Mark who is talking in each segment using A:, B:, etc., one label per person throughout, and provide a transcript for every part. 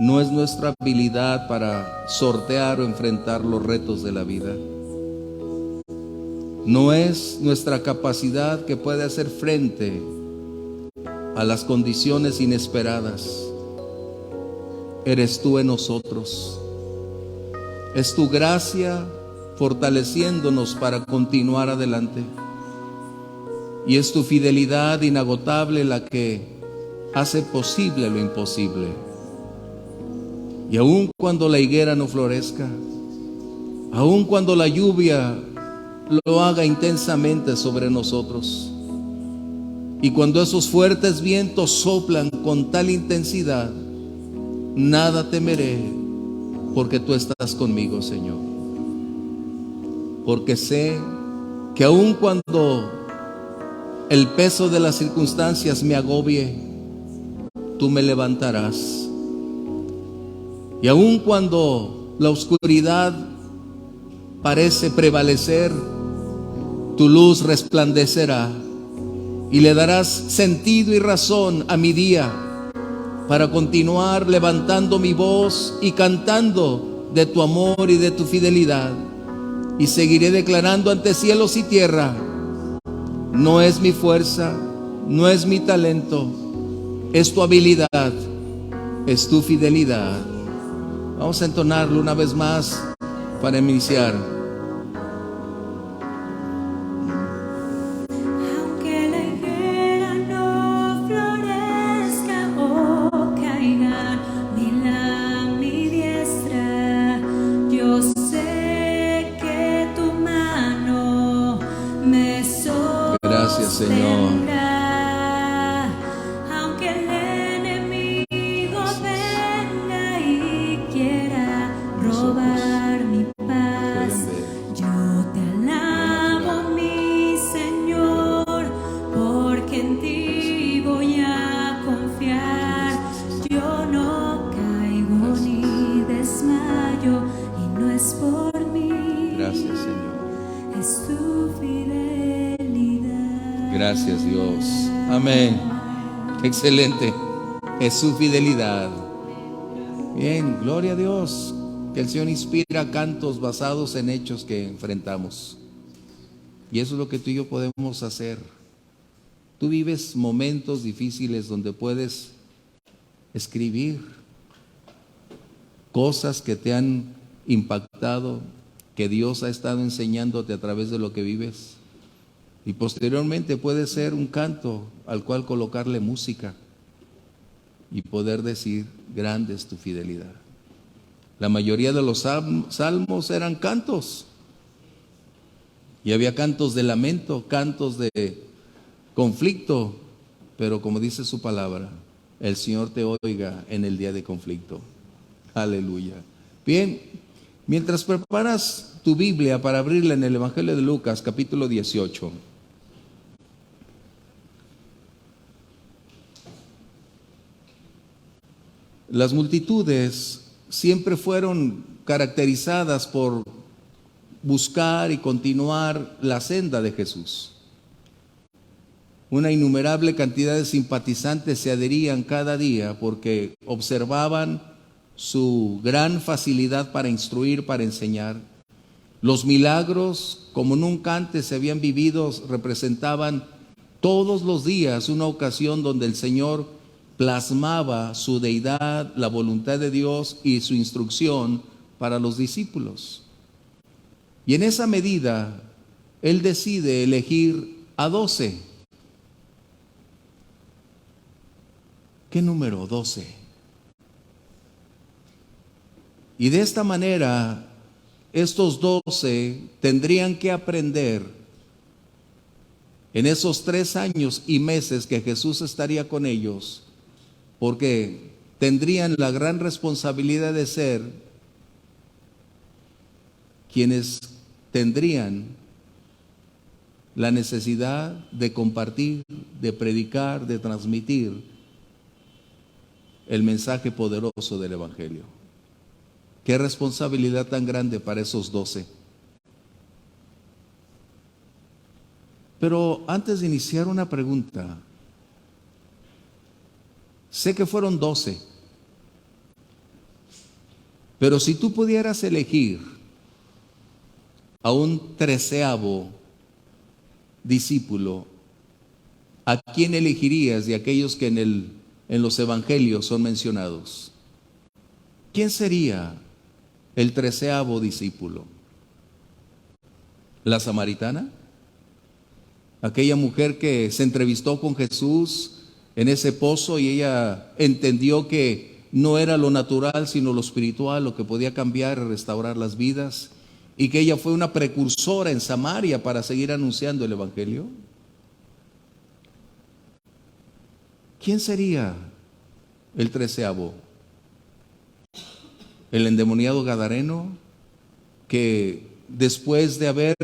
A: no es nuestra habilidad para sortear o enfrentar los retos de la vida. No es nuestra capacidad que puede hacer frente a las condiciones inesperadas. Eres tú en nosotros. Es tu gracia fortaleciéndonos para continuar adelante. Y es tu fidelidad inagotable la que hace posible lo imposible. Y aun cuando la higuera no florezca, aun cuando la lluvia lo haga intensamente sobre nosotros, y cuando esos fuertes vientos soplan con tal intensidad, nada temeré, porque tú estás conmigo, Señor. Porque sé que aun cuando el peso de las circunstancias me agobie, tú me levantarás. Y aun cuando la oscuridad parece prevalecer, tu luz resplandecerá y le darás sentido y razón a mi día para continuar levantando mi voz y cantando de tu amor y de tu fidelidad. Y seguiré declarando ante cielos y tierra: no es mi fuerza, no es mi talento, es tu habilidad, es tu fidelidad. Vamos a entonarlo una vez más para iniciar.
B: Aunque la higuera no florezca o caiga mil a mi diestra, yo sé que tu mano me sostendrá.
A: Gracias, Señor.
B: Aunque el enemigo venga y quiera robar mi paz, yo te alabo, mi Señor, porque en ti voy a confiar. Yo no caigo ni desmayo, y no es por mí.
A: Gracias, Señor.
B: Es tu fidelidad.
A: Gracias, Dios. Amén. Excelente. Es su fidelidad. Bien, gloria a Dios. Que el Señor inspira cantos basados en hechos que enfrentamos. Y eso es lo que tú y yo podemos hacer. Tú vives momentos difíciles donde puedes escribir cosas que te han impactado, que Dios ha estado enseñándote a través de lo que vives. Y posteriormente puede ser un canto al cual colocarle música y poder decir: grande es tu fidelidad. La mayoría de los salmos eran cantos. Y había cantos de lamento, cantos de conflicto. Pero como dice su palabra, el Señor te oiga en el día de conflicto. Aleluya. Bien, mientras preparas tu Biblia para abrirla en el Evangelio de Lucas, capítulo 18. Las multitudes siempre fueron caracterizadas por buscar y continuar la senda de Jesús. Una innumerable cantidad de simpatizantes se adherían cada día porque observaban su gran facilidad para instruir, para enseñar. Los milagros, como nunca antes se habían vivido, representaban todos los días una ocasión donde el Señor plasmaba su deidad, la voluntad de Dios y su instrucción para los discípulos. Y en esa medida, Él decide elegir a 12. ¿Qué número? 12. Y de esta manera, estos 12 tendrían que aprender en esos 3 años y meses que Jesús estaría con ellos, porque tendrían la gran responsabilidad de ser quienes tendrían la necesidad de compartir, de predicar, de transmitir el mensaje poderoso del Evangelio. Qué responsabilidad tan grande para esos 12. Pero antes de iniciar, una pregunta. Sé que fueron 12, Pero si tú pudieras elegir a un 13º discípulo, ¿a quién elegirías de aquellos que en los evangelios son mencionados? ¿Quién sería el 13º discípulo? ¿La samaritana? Aquella mujer que se entrevistó con Jesús en ese pozo y ella entendió que no era lo natural sino lo espiritual lo que podía cambiar y restaurar las vidas, y que ella fue una precursora en Samaria para seguir anunciando el evangelio. ¿Quién sería el 13º? El endemoniado gadareno, que después de haber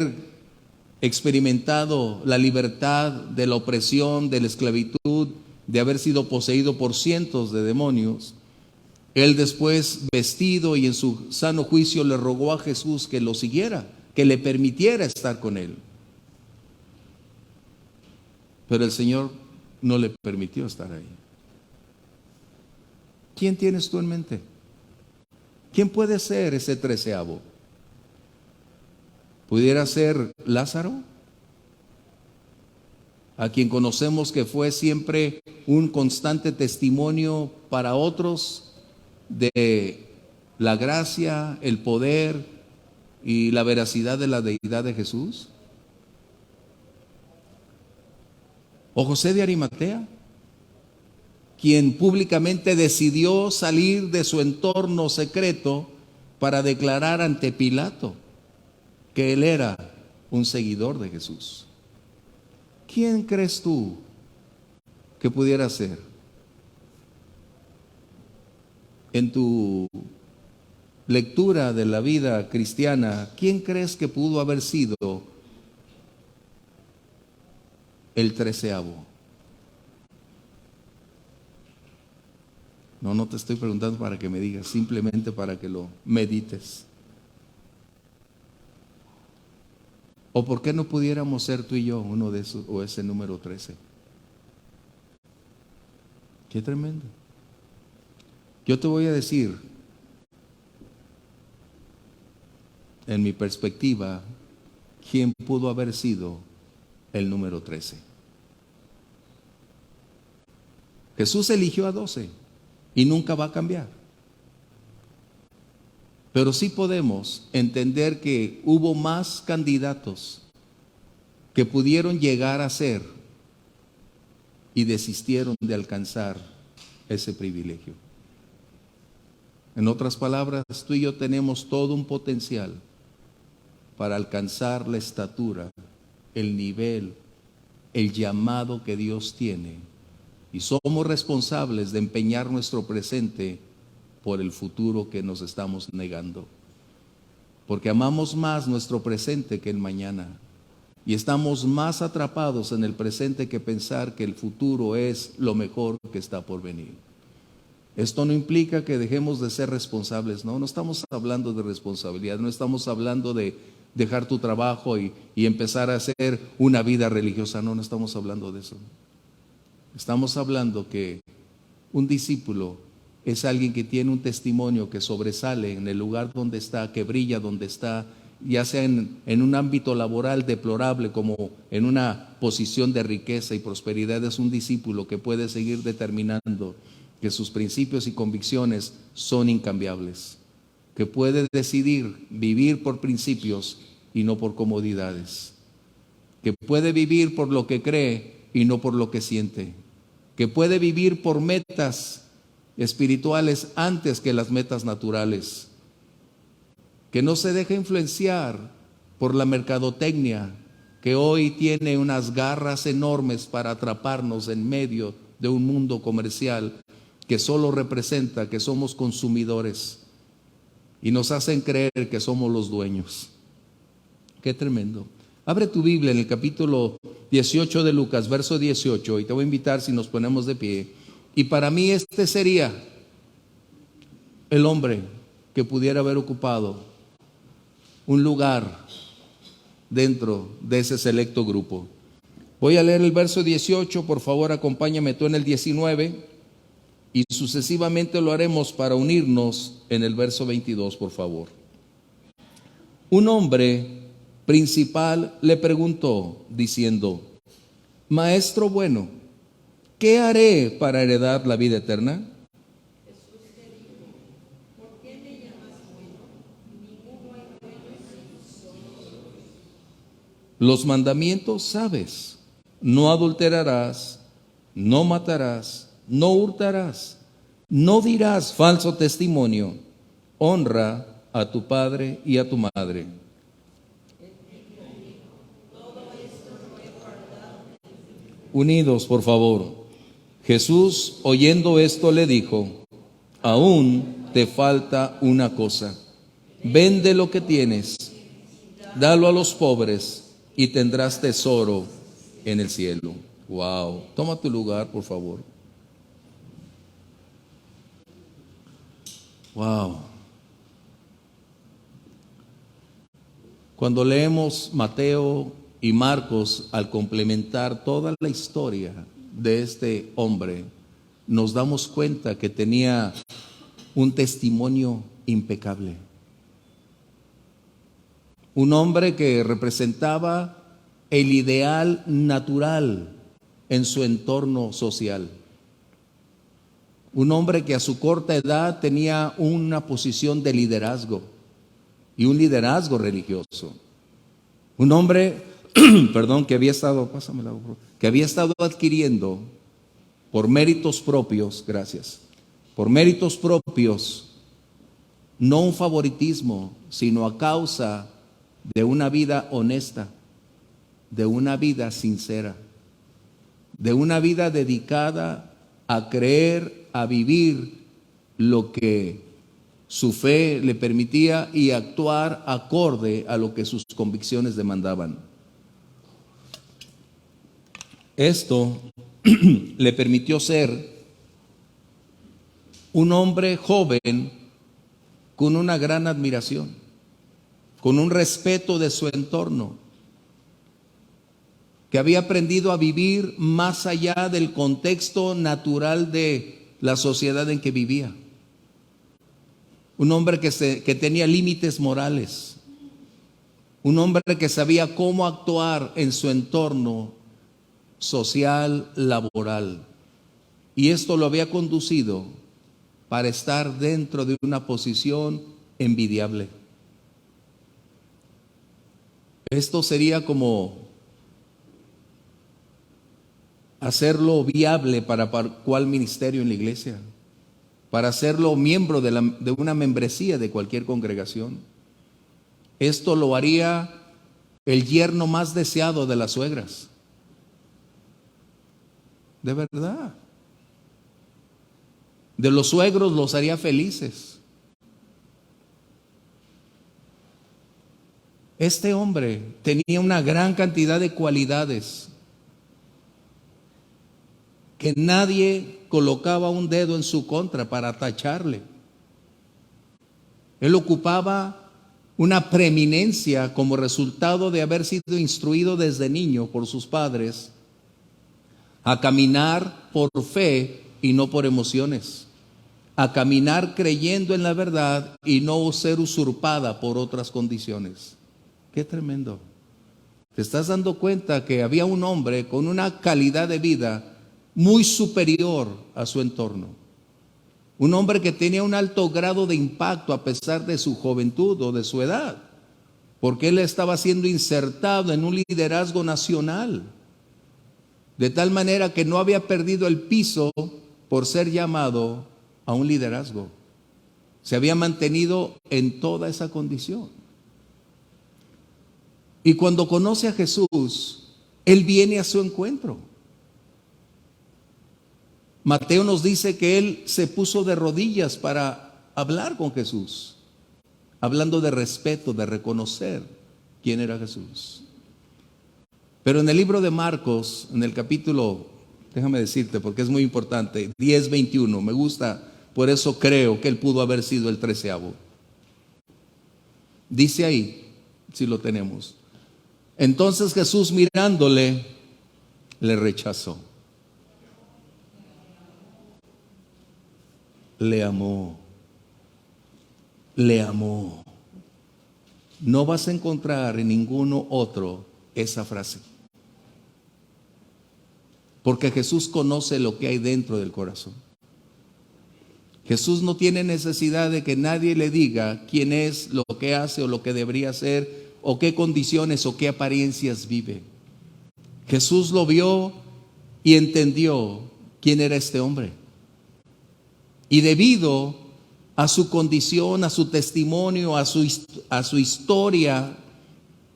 A: experimentado la libertad de la opresión, de la esclavitud, de haber sido poseído por cientos de demonios, él después, vestido y en su sano juicio, le rogó a Jesús que lo siguiera, que le permitiera estar con él. Pero el Señor no le permitió estar ahí. ¿Quién tienes tú en mente? ¿Quién puede ser ese 13º? ¿Pudiera ser Lázaro? A quien conocemos que fue siempre un constante testimonio para otros de la gracia, el poder y la veracidad de la deidad de Jesús. ¿O José de Arimatea, quien públicamente decidió salir de su entorno secreto para declarar ante Pilato que él era un seguidor de Jesús? ¿Quién crees tú que pudiera ser? En tu lectura de la vida cristiana, ¿quién crees que pudo haber sido el 13º? No te estoy preguntando para que me digas, simplemente para que lo medites. ¿O por qué no pudiéramos ser tú y yo uno de esos, o ese número 13? Qué tremendo. Yo te voy a decir, en mi perspectiva, quién pudo haber sido el número 13. Jesús eligió a 12 y nunca va a cambiar. Pero sí podemos entender que hubo más candidatos que pudieron llegar a ser y desistieron de alcanzar ese privilegio. En otras palabras, tú y yo tenemos todo un potencial para alcanzar la estatura, el nivel, el llamado que Dios tiene. Y somos responsables de empeñar nuestro presente por el futuro que nos estamos negando. Porque amamos más nuestro presente que el mañana. Y estamos más atrapados en el presente que pensar que el futuro es lo mejor que está por venir. Esto no implica que dejemos de ser responsables, no estamos hablando de responsabilidad, no estamos hablando de dejar tu trabajo y empezar a hacer una vida religiosa, no estamos hablando de eso. Estamos hablando que un discípulo es alguien que tiene un testimonio que sobresale en el lugar donde está, que brilla donde está, ya sea en un ámbito laboral deplorable como en una posición de riqueza y prosperidad. Es un discípulo que puede seguir determinando que sus principios y convicciones son incambiables, que puede decidir vivir por principios y no por comodidades, que puede vivir por lo que cree y no por lo que siente, que puede vivir por metas espirituales antes que las metas naturales, que no se deja influenciar por la mercadotecnia que hoy tiene unas garras enormes para atraparnos en medio de un mundo comercial que solo representa que somos consumidores y nos hacen creer que somos los dueños. Qué tremendo. Abre tu Biblia en el capítulo 18 de Lucas, verso 18, y te voy a invitar si nos ponemos de pie. Y para mí este sería el hombre que pudiera haber ocupado un lugar dentro de ese selecto grupo. Voy a leer el verso 18, por favor acompáñame tú en el 19. y sucesivamente lo haremos para unirnos en el verso 22, por favor. Un hombre principal le preguntó, diciendo: Maestro bueno, ¿qué haré para heredar la vida eterna? Los mandamientos sabes: no adulterarás, no matarás, no hurtarás, no dirás falso testimonio, honra a tu padre y a tu madre. Unidos, por favor. Jesús, oyendo esto, le dijo: aún te falta una cosa. Vende lo que tienes, dalo a los pobres y tendrás tesoro en el cielo. Wow. Toma tu lugar, por favor. Wow. Cuando leemos Mateo y Marcos, al complementar toda la historia de este hombre, nos damos cuenta que tenía un testimonio impecable. Un hombre que representaba el ideal natural en su entorno social. Un hombre que a su corta edad tenía una posición de liderazgo y un liderazgo religioso. Un hombre, que había estado, que había estado adquiriendo por méritos propios, por méritos propios, no un favoritismo, sino a causa de una vida honesta, de una vida sincera, de una vida dedicada a creer, a vivir lo que su fe le permitía y actuar acorde a lo que sus convicciones demandaban. Esto le permitió ser un hombre joven con una gran admiración, con un respeto de su entorno, que había aprendido a vivir más allá del contexto natural de la sociedad en que vivía. Un hombre que tenía límites morales, un hombre que sabía cómo actuar en su entorno social, laboral, y esto lo había conducido para estar dentro de una posición envidiable. Esto sería como hacerlo viable para cuál ministerio en la iglesia, para hacerlo miembro de una membresía de cualquier congregación. Esto lo haría el yerno más deseado de las suegras. De verdad. De los suegros los haría felices. Este hombre tenía una gran cantidad de cualidades que nadie colocaba un dedo en su contra para tacharle. Él ocupaba una preeminencia como resultado de haber sido instruido desde niño por sus padres a caminar por fe y no por emociones, a caminar creyendo en la verdad y no ser usurpada por otras condiciones. Qué tremendo. ¿Te estás dando cuenta que había un hombre con una calidad de vida muy superior a su entorno? Un hombre que tenía un alto grado de impacto a pesar de su juventud o de su edad, porque él estaba siendo insertado en un liderazgo nacional, de tal manera que no había perdido el piso por ser llamado a un liderazgo. Se había mantenido en toda esa condición. Y cuando conoce a Jesús, él viene a su encuentro. Mateo nos dice que él se puso de rodillas para hablar con Jesús, hablando de respeto, de reconocer quién era Jesús. Pero en el libro de Marcos, en el capítulo, déjame decirte porque es muy importante, 10:21, me gusta, por eso creo que él pudo haber sido el 13avo. Dice ahí, si lo tenemos: entonces Jesús, mirándole, le rechazó. le amó. Le amó. No vas a encontrar en ninguno otro esa frase. Porque Jesús conoce lo que hay dentro del corazón. Jesús no tiene necesidad de que nadie le diga quién es, lo que hace o lo que debería hacer, o qué condiciones o qué apariencias vive. Jesús lo vio y entendió quién era este hombre. Y debido a su condición, a su testimonio, a su historia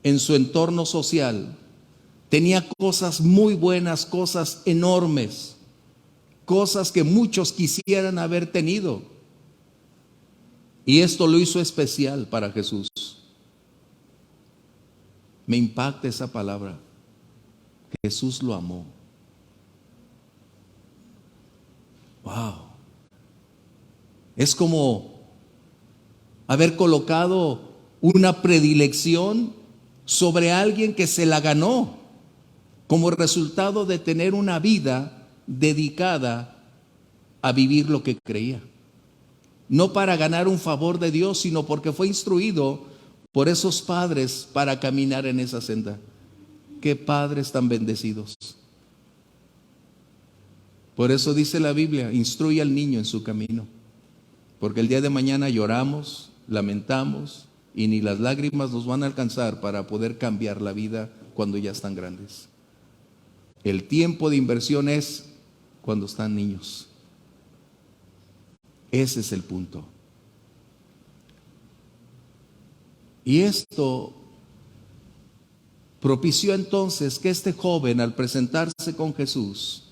A: en su entorno social, tenía cosas muy buenas, cosas enormes, cosas que muchos quisieran haber tenido. Y esto lo hizo especial para Jesús. Me impacta esa palabra. Jesús lo amó. Wow. Es como haber colocado una predilección sobre alguien que se la ganó como resultado de tener una vida dedicada a vivir lo que creía. No para ganar un favor de Dios, sino porque fue instruido por esos padres para caminar en esa senda. Qué padres tan bendecidos. Por eso dice la Biblia, instruye al niño en su camino. Porque el día de mañana lloramos, lamentamos y ni las lágrimas nos van a alcanzar para poder cambiar la vida cuando ya están grandes. El tiempo de inversión es cuando están niños. Ese es el punto. Y esto propició entonces que este joven, al presentarse con Jesús,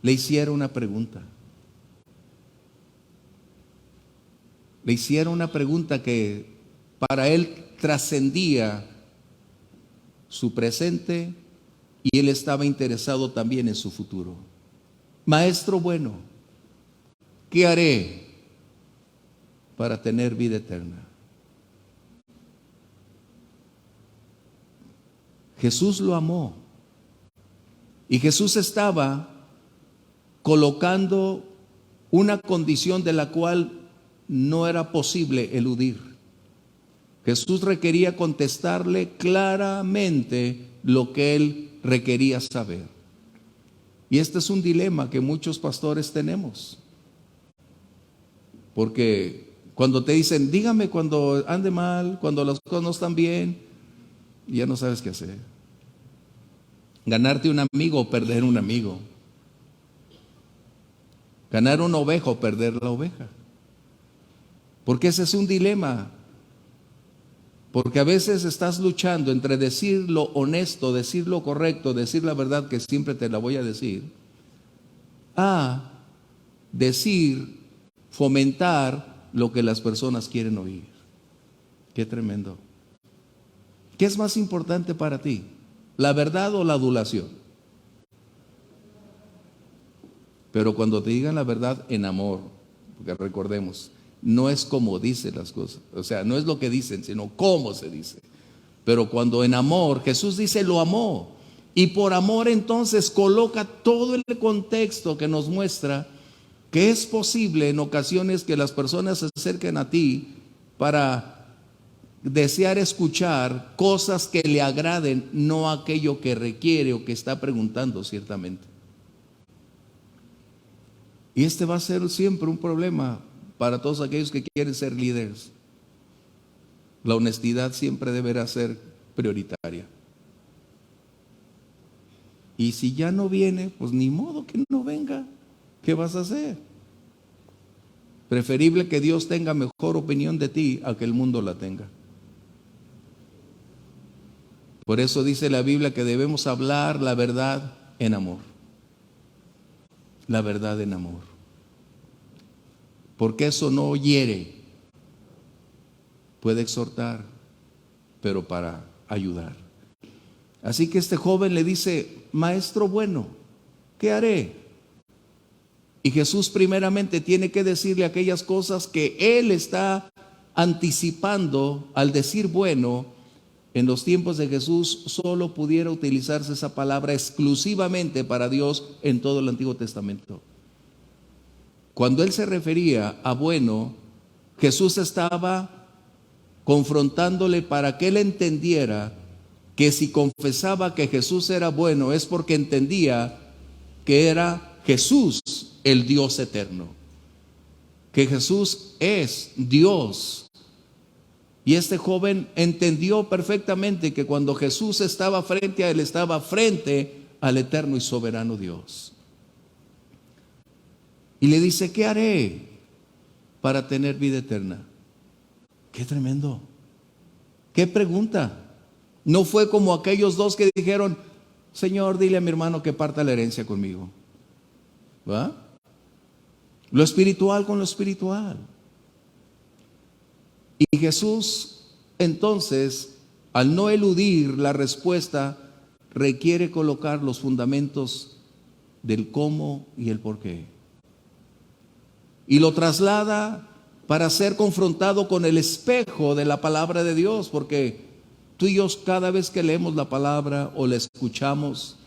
A: le hiciera una pregunta. Le hiciera una pregunta que para él trascendía su presente y él estaba interesado también en su futuro. Maestro bueno, ¿qué haré para tener vida eterna? Jesús lo amó y Jesús estaba colocando una condición de la cual no era posible eludir. Jesús requería contestarle claramente lo que él requería saber. Y este es un dilema que muchos pastores tenemos. Porque cuando te dicen, dígame cuando ande mal, cuando las cosas no están bien, ya no sabes qué hacer. Ganarte un amigo o perder un amigo. Ganar una oveja o perder la oveja. Porque ese es un dilema. Porque a veces estás luchando entre decir lo honesto, decir lo correcto, decir la verdad que siempre te la voy a decir, a decir, fomentar lo que las personas quieren oír. Qué tremendo. ¿Qué es más importante para ti? ¿La verdad o la adulación? Pero cuando te digan la verdad en amor, porque recordemos, no es como dicen las cosas, o sea, no es lo que dicen, sino cómo se dice. Pero cuando en amor, Jesús dice lo amó, y por amor entonces coloca todo el contexto que nos muestra que es posible en ocasiones que las personas se acerquen a ti para desear escuchar cosas que le agraden, no aquello que requiere o que está preguntando ciertamente. Y este va a ser siempre un problema para todos aquellos que quieren ser líderes. La honestidad siempre deberá ser prioritaria. Y si ya no viene, pues ni modo que no venga. ¿Qué vas a hacer? Preferible que Dios tenga mejor opinión de ti a que el mundo la tenga. Por eso dice la Biblia que debemos hablar la verdad en amor. La verdad en amor. Porque eso no hiere, puede exhortar, pero para ayudar. Así que este joven le dice, maestro bueno, ¿qué haré? Y Jesús primeramente tiene que decirle aquellas cosas que él está anticipando al decir bueno. En los tiempos de Jesús solo pudiera utilizarse esa palabra exclusivamente para Dios en todo el Antiguo Testamento. cuando él se refería a bueno, Jesús estaba confrontándole para que él entendiera que si confesaba que Jesús era bueno es porque entendía que era Jesús el Dios eterno, que Jesús es Dios. Y este joven entendió perfectamente que cuando Jesús estaba frente a él, estaba frente al eterno y soberano Dios. Y le dice, ¿qué haré para tener vida eterna? Qué tremendo. Qué pregunta. No fue como aquellos dos que dijeron, Señor, dile a mi hermano que parta la herencia conmigo. ¿Va? Lo espiritual con lo espiritual. Y Jesús, entonces, al no eludir la respuesta, requiere colocar los fundamentos del cómo y el por qué. Y lo traslada para ser confrontado con el espejo de la palabra de Dios, porque tú y yo cada vez que leemos la palabra o la escuchamos,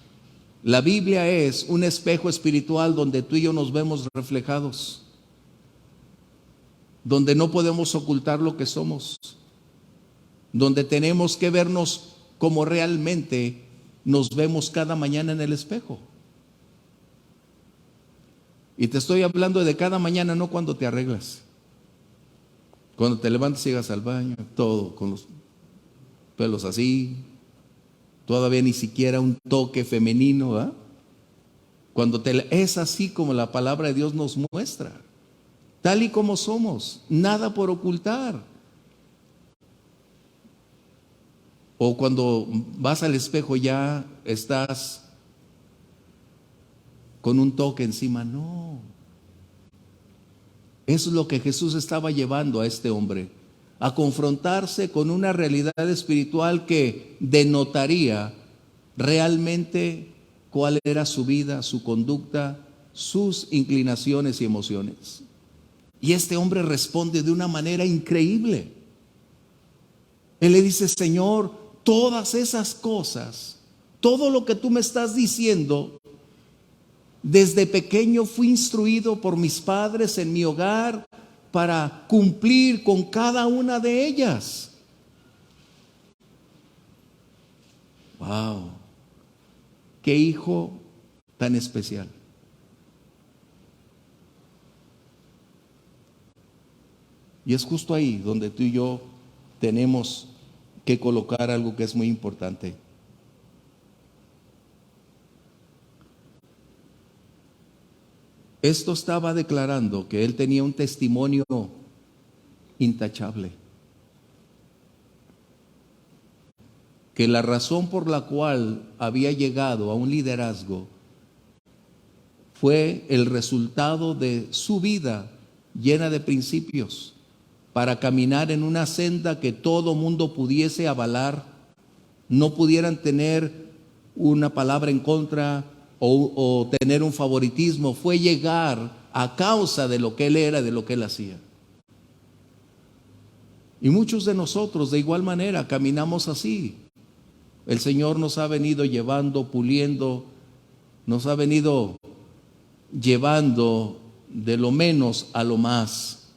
A: la Biblia es un espejo espiritual donde tú y yo nos vemos reflejados, donde no podemos ocultar lo que somos, donde tenemos que vernos como realmente nos vemos cada mañana en el espejo. Y te estoy hablando de cada mañana, no cuando te arreglas, cuando te levantas y llegas al baño, todo con los pelos así, todavía ni siquiera un toque femenino, ¿eh? Es así como la palabra de Dios nos muestra, tal y como somos, nada por ocultar. O cuando vas al espejo ya estás con un toque encima, no. Eso es lo que Jesús estaba llevando a este hombre, a confrontarse con una realidad espiritual que denotaría realmente cuál era su vida, su conducta, sus inclinaciones y emociones. Y este hombre responde de una manera increíble. Él le dice, Señor, todas esas cosas, todo lo que tú me estás diciendo, desde pequeño fui instruido por mis padres en mi hogar para cumplir con cada una de ellas. Wow, qué hijo tan especial. Y es justo ahí donde tú y yo tenemos que colocar algo que es muy importante. Esto estaba declarando que él tenía un testimonio intachable. Que la razón por la cual había llegado a un liderazgo fue el resultado de su vida llena de principios para caminar en una senda que todo mundo pudiese avalar, no pudieran tener una palabra en contra o tener un favoritismo. Fue llegar a causa de lo que él era, de lo que él hacía. Y muchos de nosotros de igual manera caminamos así. El Señor nos ha venido llevando, puliendo, nos ha venido llevando de lo menos a lo más.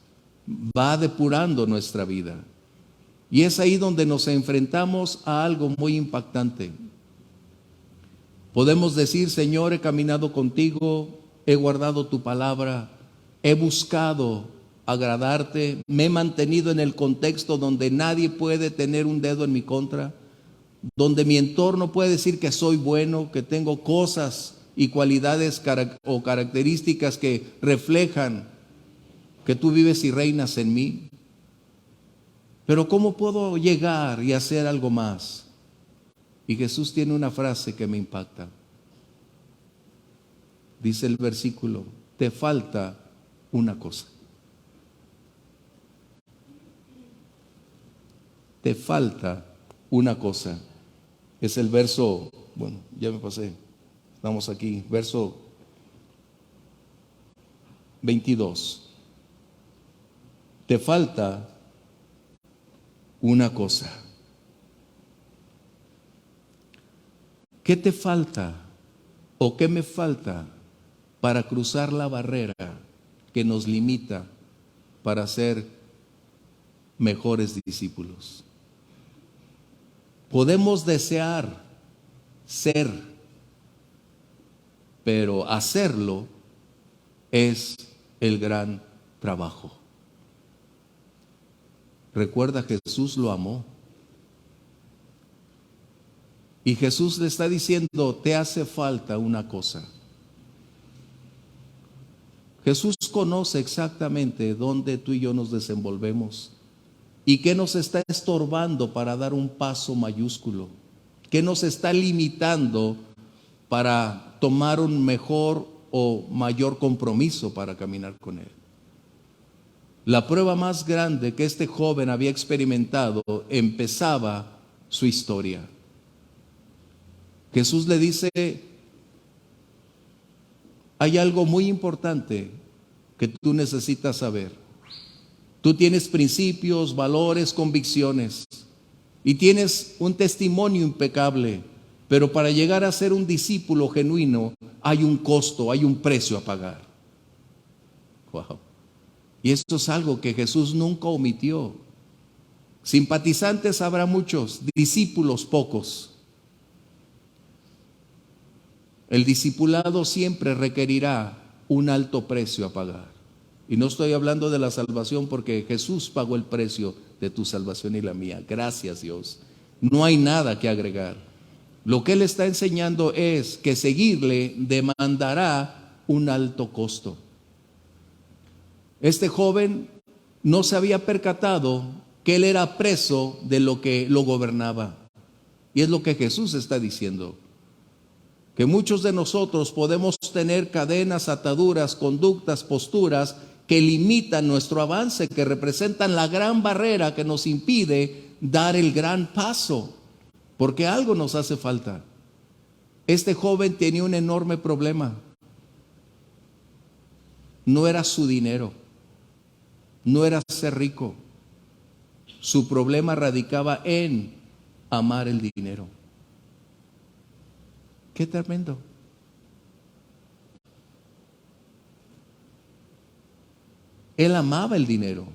A: Va depurando nuestra vida. Y es ahí donde nos enfrentamos a algo muy impactante. Podemos decir, Señor, he caminado contigo, he guardado tu palabra, he buscado agradarte, me he mantenido en el contexto donde nadie puede tener un dedo en mi contra, donde mi entorno puede decir que soy bueno, que tengo cosas y cualidades o características que reflejan que tú vives y reinas en mí. Pero ¿cómo puedo llegar y hacer algo más? Y Jesús tiene una frase que me impacta. Dice el versículo, te falta una cosa. Te falta una cosa. Es el verso, bueno, ya me pasé. Estamos aquí, verso 22. Te falta una cosa. ¿Qué te falta o qué me falta para cruzar la barrera que nos limita para ser mejores discípulos. Podemos desear ser, pero hacerlo es el gran trabajo. Recuerda, Jesús lo amó. Y Jesús le está diciendo, te hace falta una cosa. Jesús conoce exactamente dónde tú y yo nos desenvolvemos y qué nos está estorbando para dar un paso mayúsculo, qué nos está limitando para tomar un mejor o mayor compromiso para caminar con Él. La prueba más grande que este joven había experimentado empezaba su historia. Jesús le dice, hay algo muy importante que tú necesitas saber. Tú tienes principios, valores, convicciones y tienes un testimonio impecable, pero para llegar a ser un discípulo genuino hay un costo, hay un precio a pagar. Wow. Y esto es algo que Jesús nunca omitió. Simpatizantes habrá muchos, discípulos pocos. El discipulado siempre requerirá un alto precio a pagar. Y no estoy hablando de la salvación, porque Jesús pagó el precio de tu salvación y la mía. Gracias, Dios. No hay nada que agregar. Lo que Él está enseñando es que seguirle demandará un alto costo. Este joven no se había percatado que él era preso de lo que lo gobernaba. Y es lo que Jesús está diciendo. Que muchos de nosotros podemos tener cadenas, ataduras, conductas, posturas que limitan nuestro avance, que representan la gran barrera que nos impide dar el gran paso, porque algo nos hace falta. Este joven tenía un enorme problema. No era su dinero, no era ser rico. Su problema radicaba en amar el dinero. Qué tremendo. Él amaba el dinero.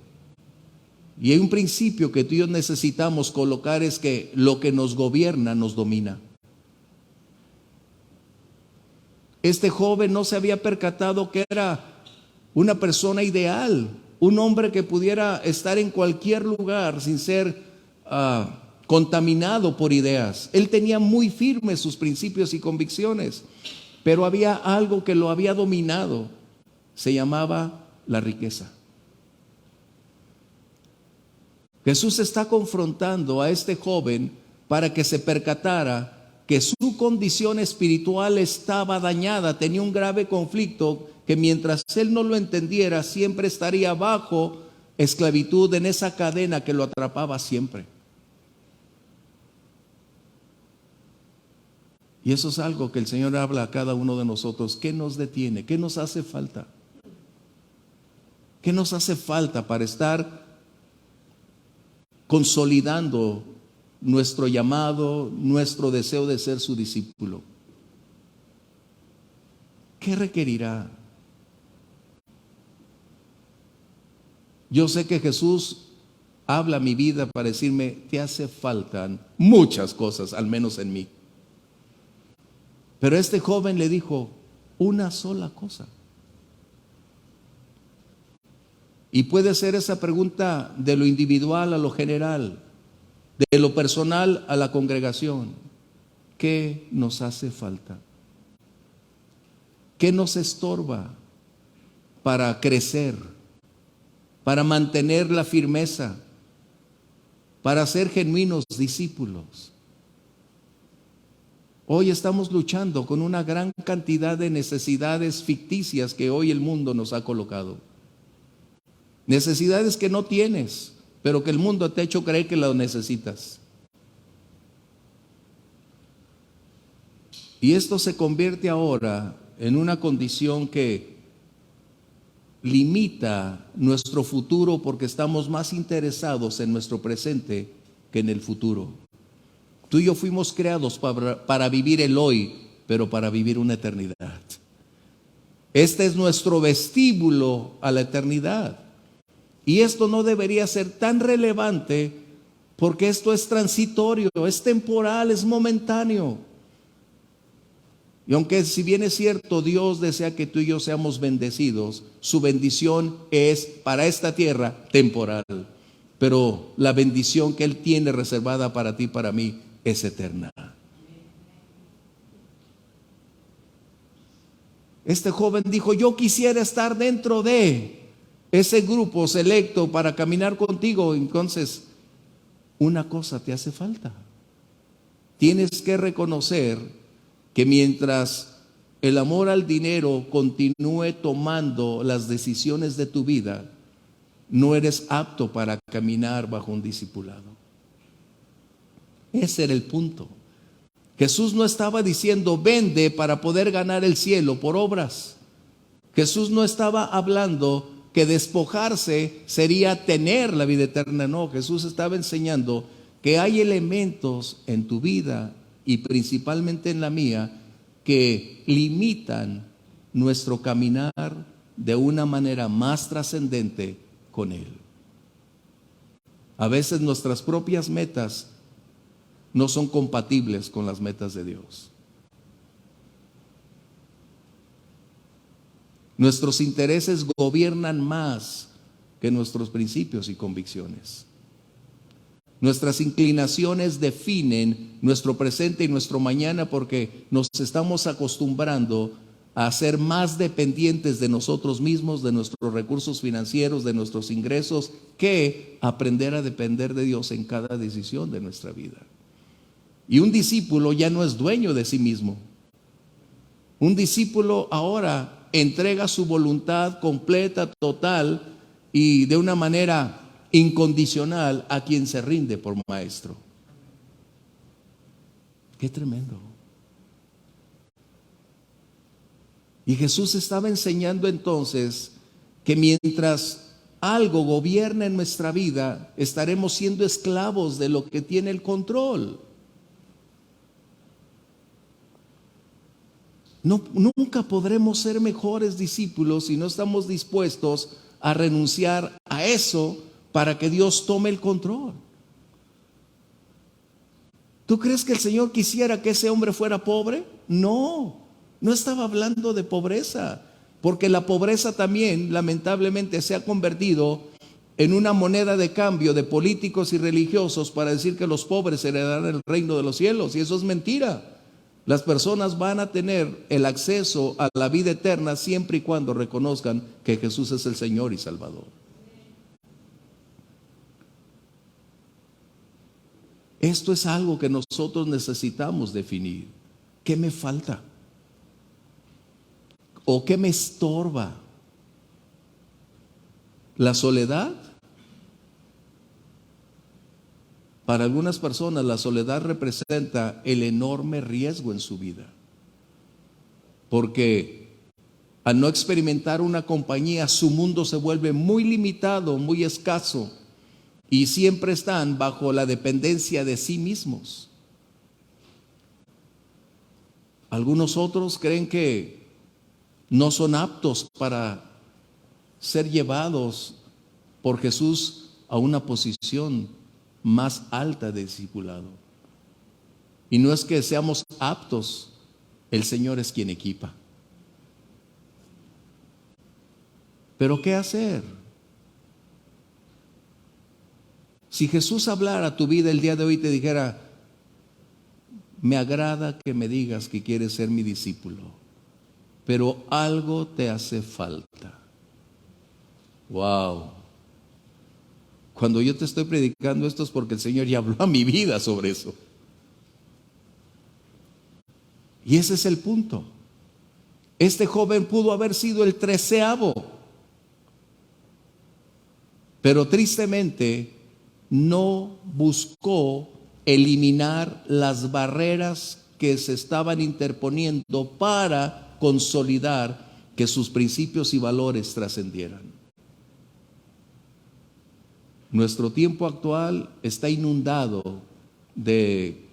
A: Y hay un principio que tú y yo necesitamos colocar, es que lo que nos gobierna nos domina. Este joven no se había percatado que era una persona ideal, un hombre que pudiera estar en cualquier lugar sin ser contaminado por ideas. Él tenía muy firmes sus principios y convicciones, pero había algo que lo había dominado. Se llamaba la riqueza. Jesús está confrontando a este joven para que se percatara que su condición espiritual estaba dañada, tenía un grave conflicto que mientras él no lo entendiera, siempre estaría bajo esclavitud en esa cadena que lo atrapaba siempre. Y eso es algo que el Señor habla a cada uno de nosotros. ¿Qué nos detiene? ¿Qué nos hace falta? ¿Qué nos hace falta para estar consolidando nuestro llamado, nuestro deseo de ser su discípulo? ¿Qué requerirá? Yo sé que Jesús habla a mi vida para decirme, te hace faltan muchas cosas, al menos en mí. Pero este joven le dijo una sola cosa. Y puede ser esa pregunta de lo individual a lo general, de lo personal a la congregación. ¿Qué nos hace falta? ¿Qué nos estorba para crecer, para mantener la firmeza, para ser genuinos discípulos? Hoy estamos luchando con una gran cantidad de necesidades ficticias que hoy el mundo nos ha colocado. Necesidades que no tienes, pero que el mundo te ha hecho creer que las necesitas. Y esto se convierte ahora en una condición que limita nuestro futuro, porque estamos más interesados en nuestro presente que en el futuro. Tú y yo fuimos creados para vivir el hoy, pero para vivir una eternidad. Este es nuestro vestíbulo a la eternidad. Y esto no debería ser tan relevante porque esto es transitorio, es temporal, es momentáneo. Y aunque si bien es cierto, Dios desea que tú y yo seamos bendecidos, su bendición es para esta tierra temporal. Pero la bendición que Él tiene reservada para ti y para mí es eterna. Este joven dijo: yo quisiera estar dentro de ese grupo selecto para caminar contigo. Entonces, una cosa te hace falta. Tienes que reconocer que mientras el amor al dinero continúe tomando las decisiones de tu vida, no eres apto para caminar bajo un discipulado. Ese era el punto. Jesús no estaba diciendo vende para poder ganar el cielo por obras. Jesús no estaba hablando que despojarse sería tener la vida eterna. No, Jesús estaba enseñando que hay elementos en tu vida y principalmente en la mía que limitan nuestro caminar de una manera más trascendente con Él. A veces nuestras propias metas no son compatibles con las metas de Dios. Nuestros intereses gobiernan más que nuestros principios y convicciones. Nuestras inclinaciones definen nuestro presente y nuestro mañana porque nos estamos acostumbrando a ser más dependientes de nosotros mismos, de nuestros recursos financieros, de nuestros ingresos, que aprender a depender de Dios en cada decisión de nuestra vida. Y un discípulo ya no es dueño de sí mismo. Un discípulo ahora entrega su voluntad completa, total y de una manera incondicional a quien se rinde por maestro. Qué tremendo. Y Jesús estaba enseñando entonces que mientras algo gobierna en nuestra vida, estaremos siendo esclavos de lo que tiene el control. No, nunca podremos ser mejores discípulos si no estamos dispuestos a renunciar a eso para que Dios tome el control. ¿Tú crees que el Señor quisiera que ese hombre fuera pobre? No, no estaba hablando de pobreza, porque la pobreza también lamentablemente se ha convertido en una moneda de cambio de políticos y religiosos para decir que los pobres heredarán el reino de los cielos, y eso es mentira. Las personas van a tener el acceso a la vida eterna siempre y cuando reconozcan que Jesús es el Señor y Salvador. Esto es algo que nosotros necesitamos definir. ¿Qué me falta? ¿O qué me estorba? ¿La soledad? Para algunas personas la soledad representa el enorme riesgo en su vida, porque al no experimentar una compañía, su mundo se vuelve muy limitado, muy escaso, y siempre están bajo la dependencia de sí mismos. Algunos otros creen que no son aptos para ser llevados por Jesús a una posición más alta de discipulado. Y no es que seamos aptos, el Señor es quien equipa. Pero ¿qué hacer? Si Jesús hablara a tu vida el día de hoy y te dijera: me agrada que me digas que quieres ser mi discípulo, pero algo te hace falta. Wow. Cuando yo te estoy predicando esto es porque el Señor ya habló a mi vida sobre eso. Y ese es el punto. Este joven pudo haber sido el 13º, pero tristemente no buscó eliminar las barreras que se estaban interponiendo para consolidar que sus principios y valores trascendieran. Nuestro tiempo actual está inundado de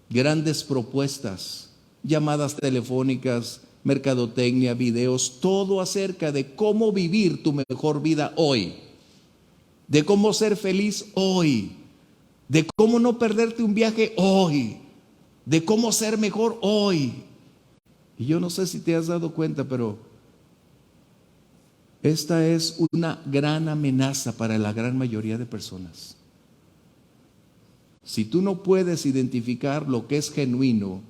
A: grandes propuestas, llamadas telefónicas, mercadotecnia, videos, todo acerca de cómo vivir tu mejor vida hoy, de cómo ser feliz hoy, de cómo no perderte un viaje hoy, de cómo ser mejor hoy. Y yo no sé si te has dado cuenta, pero esta es una gran amenaza para la gran mayoría de personas. Si tú no puedes identificar lo que es genuino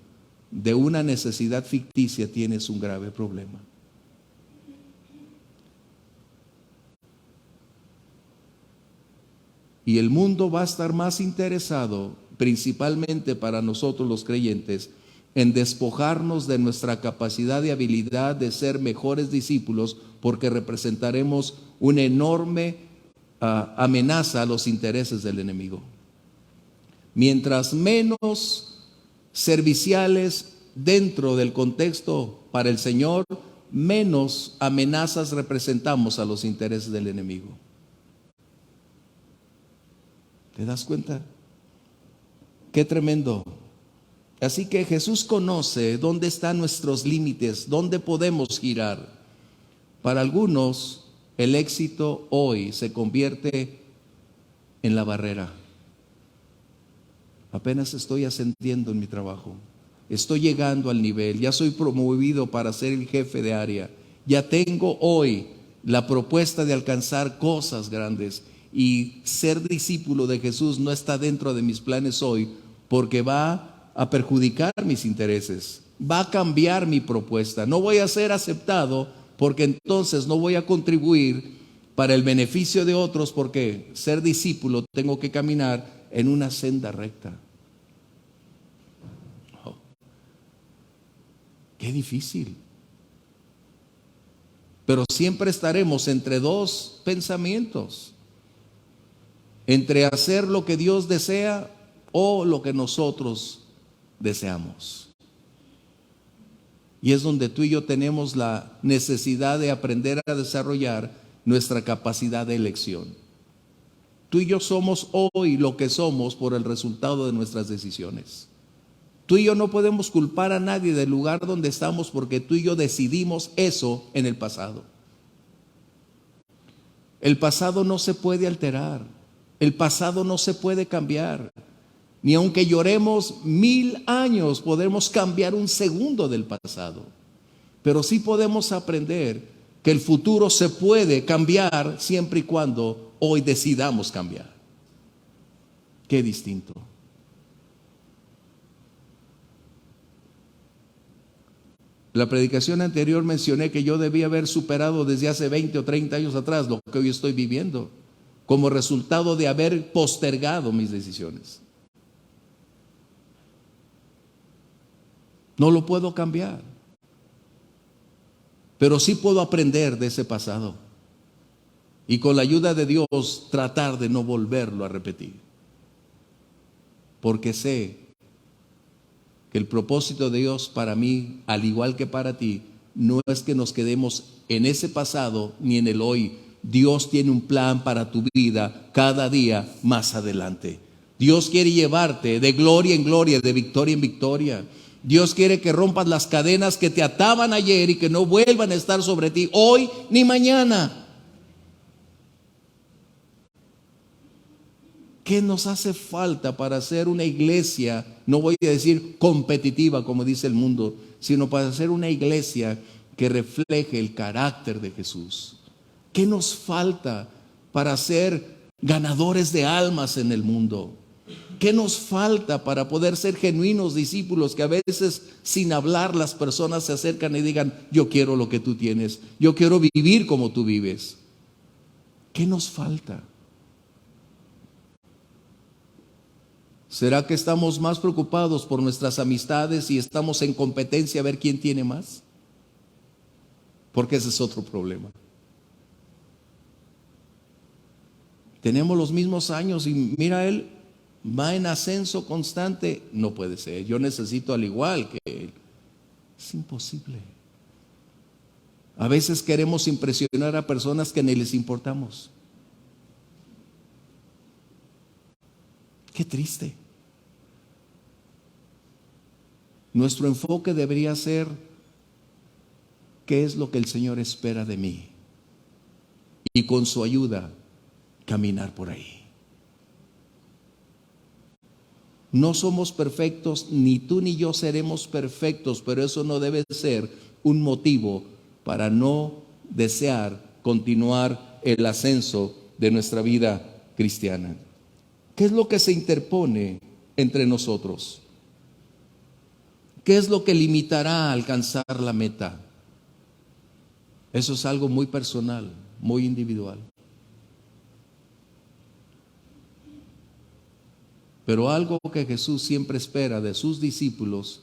A: de una necesidad ficticia, tienes un grave problema. Y el mundo va a estar más interesado, principalmente para nosotros los creyentes, en despojarnos de nuestra capacidad y habilidad de ser mejores discípulos, porque representaremos una enorme amenaza a los intereses del enemigo. Mientras menos serviciales dentro del contexto para el Señor, menos amenazas representamos a los intereses del enemigo. ¿Te das cuenta? Qué tremendo. Así que Jesús conoce dónde están nuestros límites, dónde podemos girar. Para algunos, el éxito hoy se convierte en la barrera. Apenas estoy ascendiendo en mi trabajo, estoy llegando al nivel, ya soy promovido para ser el jefe de área, ya tengo hoy la propuesta de alcanzar cosas grandes, y ser discípulo de Jesús no está dentro de mis planes hoy, porque va a perjudicar mis intereses, va a cambiar mi propuesta, no voy a ser aceptado, porque entonces no voy a contribuir para el beneficio de otros, porque ser discípulo tengo que caminar en una senda recta. Oh, qué difícil. Pero siempre estaremos entre dos pensamientos, entre hacer lo que Dios desea o lo que nosotros deseamos. Y es donde tú y yo tenemos la necesidad de aprender a desarrollar nuestra capacidad de elección. Tú y yo somos hoy lo que somos por el resultado de nuestras decisiones. Tú y yo no podemos culpar a nadie del lugar donde estamos, porque tú y yo decidimos eso en el pasado. El pasado no se puede alterar. El pasado no se puede cambiar. Ni aunque lloremos 1000 años podemos cambiar un segundo del pasado. Pero sí podemos aprender que el futuro se puede cambiar siempre y cuando hoy decidamos cambiar. Qué distinto. La predicación anterior mencioné que yo debía haber superado desde hace 20 o 30 años atrás lo que hoy estoy viviendo, como resultado de haber postergado mis decisiones. No lo puedo cambiar, pero sí puedo aprender de ese pasado y con la ayuda de Dios tratar de no volverlo a repetir, porque sé que el propósito de Dios para mí, al igual que para ti, no es que nos quedemos en ese pasado ni en el hoy. Dios tiene un plan para tu vida cada día más adelante. Dios quiere llevarte de gloria en gloria, de victoria en victoria. Dios quiere que rompas las cadenas que te ataban ayer y que no vuelvan a estar sobre ti hoy ni mañana. ¿Qué nos hace falta para ser una iglesia? No voy a decir competitiva como dice el mundo, sino para ser una iglesia que refleje el carácter de Jesús. ¿Qué nos falta para ser ganadores de almas en el mundo? ¿Qué nos falta para poder ser genuinos discípulos que a veces sin hablar las personas se acercan y digan, yo quiero lo que tú tienes, yo quiero vivir como tú vives? ¿Qué nos falta? ¿Será que estamos más preocupados por nuestras amistades y estamos en competencia a ver quién tiene más? Porque ese es otro problema. Tenemos los mismos años y mira, él va en ascenso constante. No puede ser, yo necesito al igual que él. Es imposible. A veces queremos impresionar a personas que ni les importamos. Qué triste. Nuestro enfoque debería ser qué es lo que el Señor espera de mí y con su ayuda caminar por ahí. No somos perfectos, ni tú ni yo seremos perfectos, pero eso no debe ser un motivo para no desear continuar el ascenso de nuestra vida cristiana. ¿Qué es lo que se interpone entre nosotros? ¿Qué es lo que limitará a alcanzar la meta? Eso es algo muy personal, muy individual. Pero algo que Jesús siempre espera de sus discípulos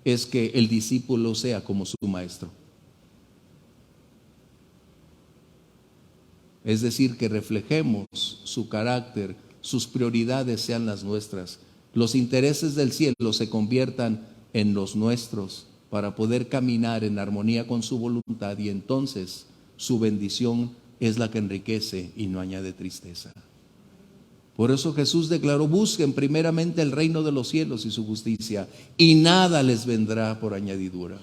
A: es que el discípulo sea como su maestro. Es decir, que reflejemos su carácter, sus prioridades sean las nuestras. Los intereses del cielo se conviertan en los nuestros para poder caminar en armonía con su voluntad, y entonces su bendición es la que enriquece y no añade tristeza. Por eso Jesús declaró: busquen primeramente el reino de los cielos y su justicia, y nada les vendrá por añadidura.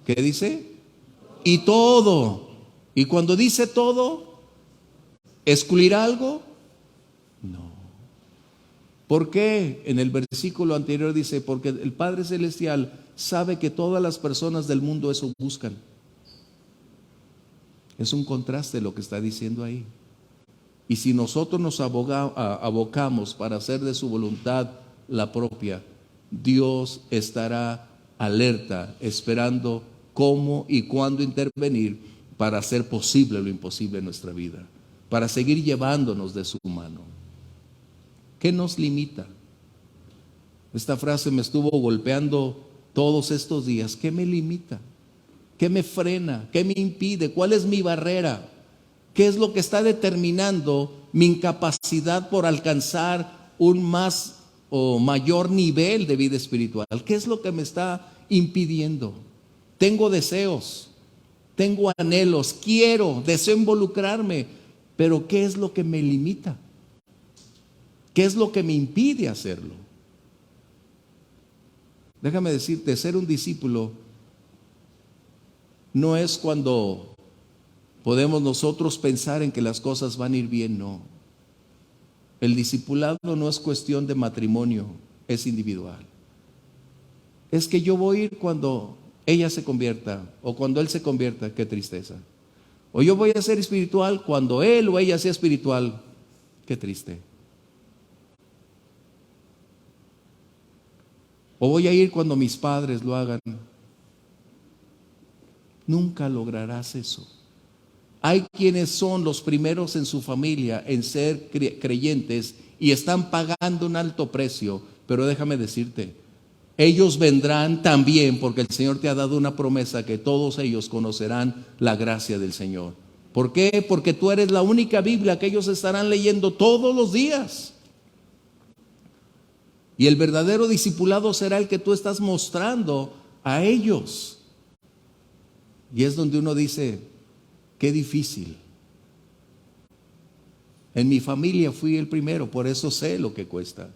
A: ¿Qué dice? Y todo. Y cuando dice todo, ¿excluirá algo? No. ¿Por qué? En el versículo anterior dice: porque el Padre Celestial sabe que todas las personas del mundo eso buscan. Es un contraste lo que está diciendo ahí. Y si nosotros nos abocamos para hacer de su voluntad la propia, Dios estará alerta, esperando cómo y cuándo intervenir para hacer posible lo imposible en nuestra vida, para seguir llevándonos de su mano. ¿Qué nos limita? Esta frase me estuvo golpeando todos estos días. ¿Qué me limita? ¿Qué me frena? ¿Qué me impide? ¿Cuál es mi barrera? ¿Qué es lo que está determinando mi incapacidad por alcanzar un más o mayor nivel de vida espiritual? ¿Qué es lo que me está impidiendo? Tengo deseos, tengo anhelos, deseo involucrarme, pero ¿qué es lo que me limita? ¿Qué es lo que me impide hacerlo? Déjame decirte, ser un discípulo no es cuando podemos nosotros pensar en que las cosas van a ir bien, no. El discipulado no es cuestión de matrimonio, es individual. Es que yo voy a ir cuando ella se convierta, o cuando él se convierta, qué tristeza. O yo voy a ser espiritual cuando él o ella sea espiritual, qué triste. O voy a ir cuando mis padres lo hagan. Nunca lograrás eso. Hay quienes son los primeros en su familia en ser creyentes y están pagando un alto precio, pero déjame decirte, ellos vendrán también, porque el Señor te ha dado una promesa que todos ellos conocerán la gracia del Señor. ¿Por qué? Porque tú eres la única Biblia que ellos estarán leyendo todos los días. Y el verdadero discipulado será el que tú estás mostrando a ellos. Y es donde uno dice: qué difícil. En mi familia fui el primero, por eso sé lo que cuesta.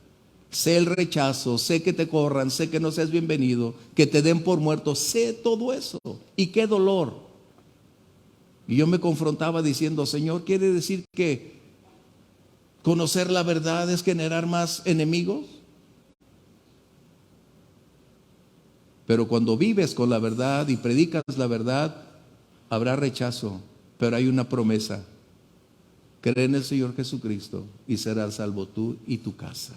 A: Sé el rechazo, sé que te corran, sé que no seas bienvenido, que te den por muerto, sé todo eso. Y qué dolor. Y yo me confrontaba diciendo: Señor, ¿quiere decir que conocer la verdad es generar más enemigos? Pero cuando vives con la verdad y predicas la verdad, habrá rechazo, pero hay una promesa: cree en el Señor Jesucristo y serás salvo tú y tu casa.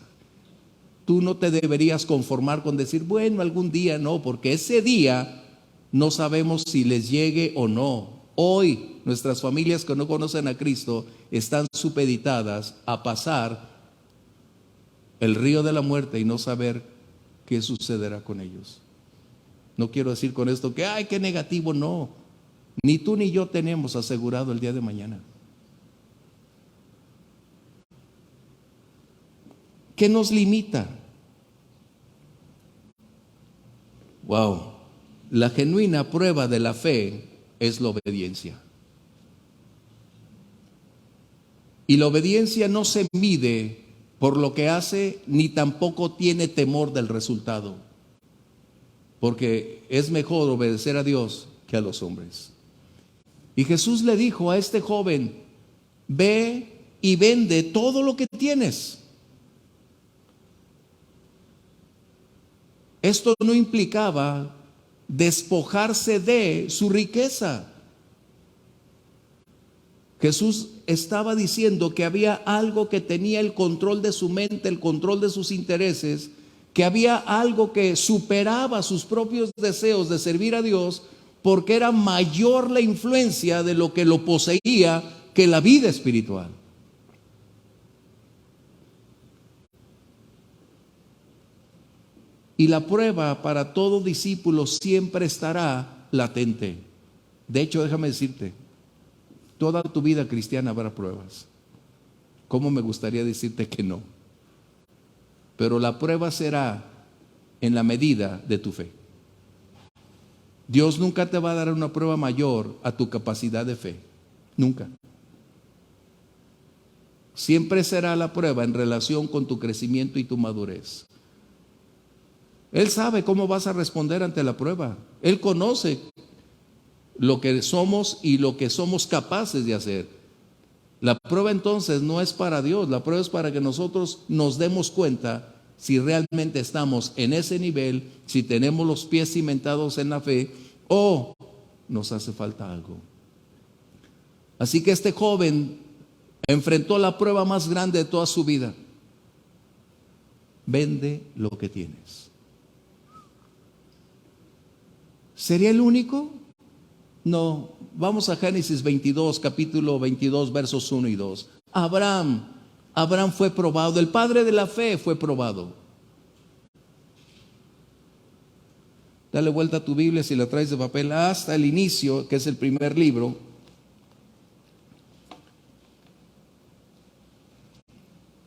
A: Tú no te deberías conformar con decir: bueno, algún día. No, porque ese día no sabemos si les llegue o no. Hoy nuestras familias que no conocen a Cristo están supeditadas a pasar el río de la muerte y no saber qué sucederá con ellos. No quiero decir con esto que ¡ay, qué negativo! No, ni tú ni yo tenemos asegurado el día de mañana. ¿Qué nos limita? Wow, la genuina prueba de la fe es la obediencia. Y la obediencia no se mide por lo que hace, ni tampoco tiene temor del resultado. porque es mejor obedecer a Dios que a los hombres. Y Jesús le dijo a este joven: ve y vende todo lo que tienes. Esto no implicaba despojarse de su riqueza. Jesús estaba diciendo que había algo que tenía el control de su mente, el control de sus intereses, que había algo que superaba sus propios deseos de servir a Dios, porque era mayor la influencia de lo que lo poseía que la vida espiritual. Y la prueba para todo discípulo siempre estará latente. De hecho, déjame decirte, toda tu vida cristiana habrá pruebas. ¿Cómo me gustaría decirte que no? Pero la prueba será en la medida de tu fe. Dios nunca te va a dar una prueba mayor a tu capacidad de fe. Nunca. Siempre será la prueba en relación con tu crecimiento y tu madurez. Él sabe cómo vas a responder ante la prueba. Él conoce lo que somos y lo que somos capaces de hacer. La prueba entonces no es para Dios, la prueba es para que nosotros nos demos cuenta si realmente estamos en ese nivel, si tenemos los pies cimentados en la fe o nos hace falta algo. Así que este joven enfrentó la prueba más grande de toda su vida. Vende lo que tienes. ¿Sería el único? No. Vamos a Génesis 22, capítulo 22, versos 1 y 2. Abraham fue probado, el padre de la fe fue probado. Dale vuelta a tu Biblia, si la traes de papel, hasta el inicio, que es el primer libro.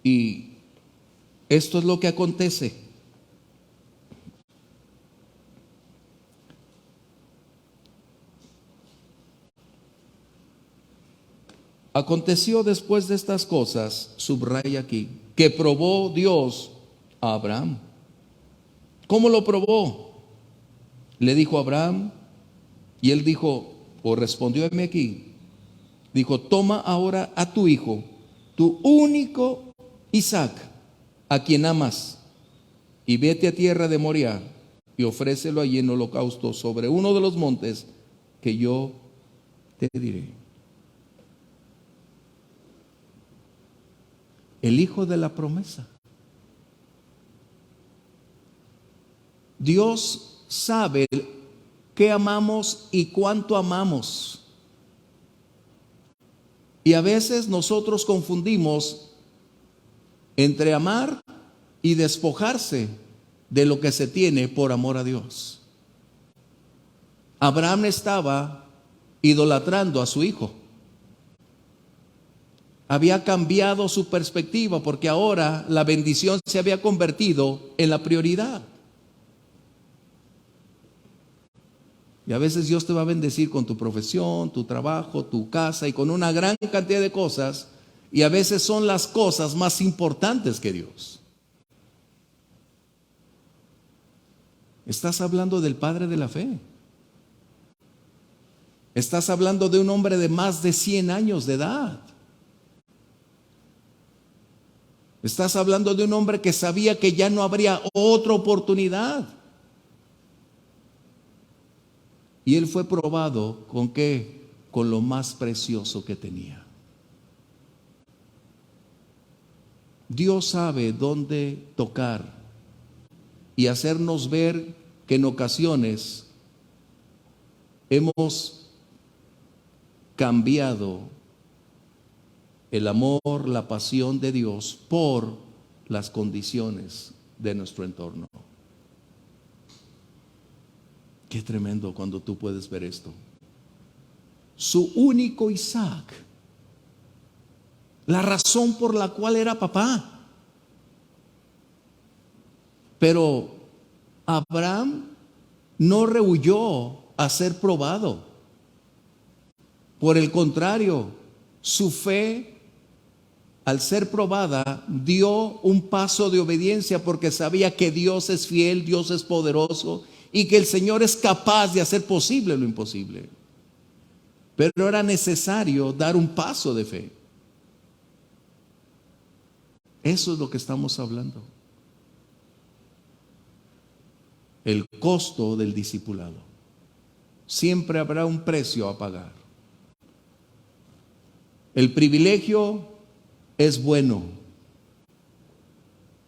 A: Y esto es lo que acontece. Aconteció después de estas cosas, subraya aquí, que probó Dios a Abraham. ¿Cómo lo probó? Le dijo a Abraham, y él dijo, o respondióme aquí, dijo: toma ahora a tu hijo, tu único Isaac, a quien amas, y vete a tierra de Moriah, y ofrécelo allí en holocausto sobre uno de los montes que yo te diré. El hijo de la promesa. Dios sabe qué amamos y cuánto amamos. Y a veces nosotros confundimos entre amar y despojarse de lo que se tiene por amor a Dios. Abraham estaba idolatrando a su hijo. Había cambiado su perspectiva porque ahora la bendición se había convertido en la prioridad. Y a veces Dios te va a bendecir con tu profesión, tu trabajo, tu casa y con una gran cantidad de cosas. Y a veces son las cosas más importantes que Dios. Estás hablando del padre de la fe. Estás hablando de un hombre de más de 100 años de edad. Estás hablando de un hombre que sabía que ya no habría otra oportunidad. Y él fue probado ¿con qué? Con lo más precioso que tenía. Dios sabe dónde tocar y hacernos ver que en ocasiones hemos cambiado el amor, la pasión de Dios por las condiciones de nuestro entorno. Qué tremendo cuando tú puedes ver esto. Su único Isaac, la razón por la cual era papá. Pero Abraham no rehuyó a ser probado. Por el contrario, su fe, al ser probada, dio un paso de obediencia porque sabía que Dios es fiel, Dios es poderoso y que el Señor es capaz de hacer posible lo imposible. Pero era necesario dar un paso de fe. Eso es lo que estamos hablando. El costo del discipulado. Siempre habrá un precio a pagar. El privilegio es bueno,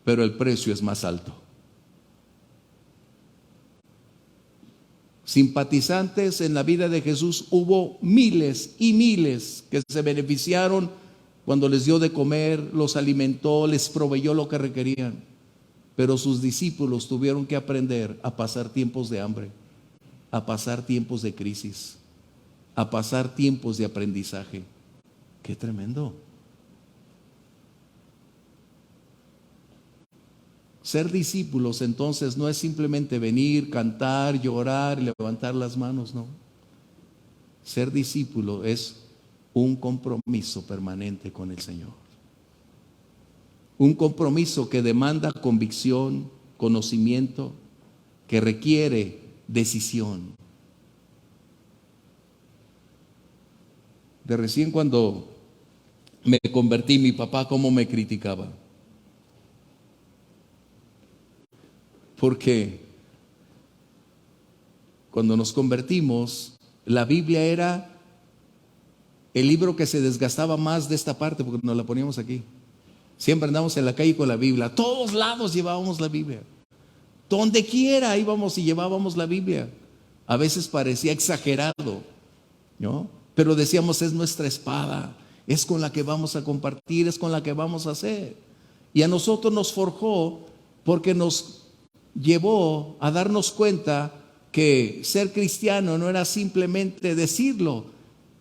A: pero el precio es más alto. Simpatizantes en la vida de Jesús hubo miles y miles que se beneficiaron cuando les dio de comer, los alimentó, les proveyó lo que requerían. Pero sus discípulos tuvieron que aprender a pasar tiempos de hambre, a pasar tiempos de crisis, a pasar tiempos de aprendizaje. ¡Qué tremendo! Ser discípulos entonces no es simplemente venir, cantar, llorar y levantar las manos, no. Ser discípulo es un compromiso permanente con el Señor. Un compromiso que demanda convicción, conocimiento, que requiere decisión. De recién cuando me convertí, mi papá cómo me criticaba. Porque cuando nos convertimos, la Biblia era el libro que se desgastaba más de esta parte, porque nos la poníamos aquí. Siempre andamos en la calle con la Biblia. A todos lados llevábamos la Biblia. Donde quiera íbamos y llevábamos la Biblia. A veces parecía exagerado, ¿no? Pero decíamos, es nuestra espada, es con la que vamos a compartir, es con la que vamos a hacer. Y a nosotros nos forjó porque nos llevó a darnos cuenta que ser cristiano no era simplemente decirlo.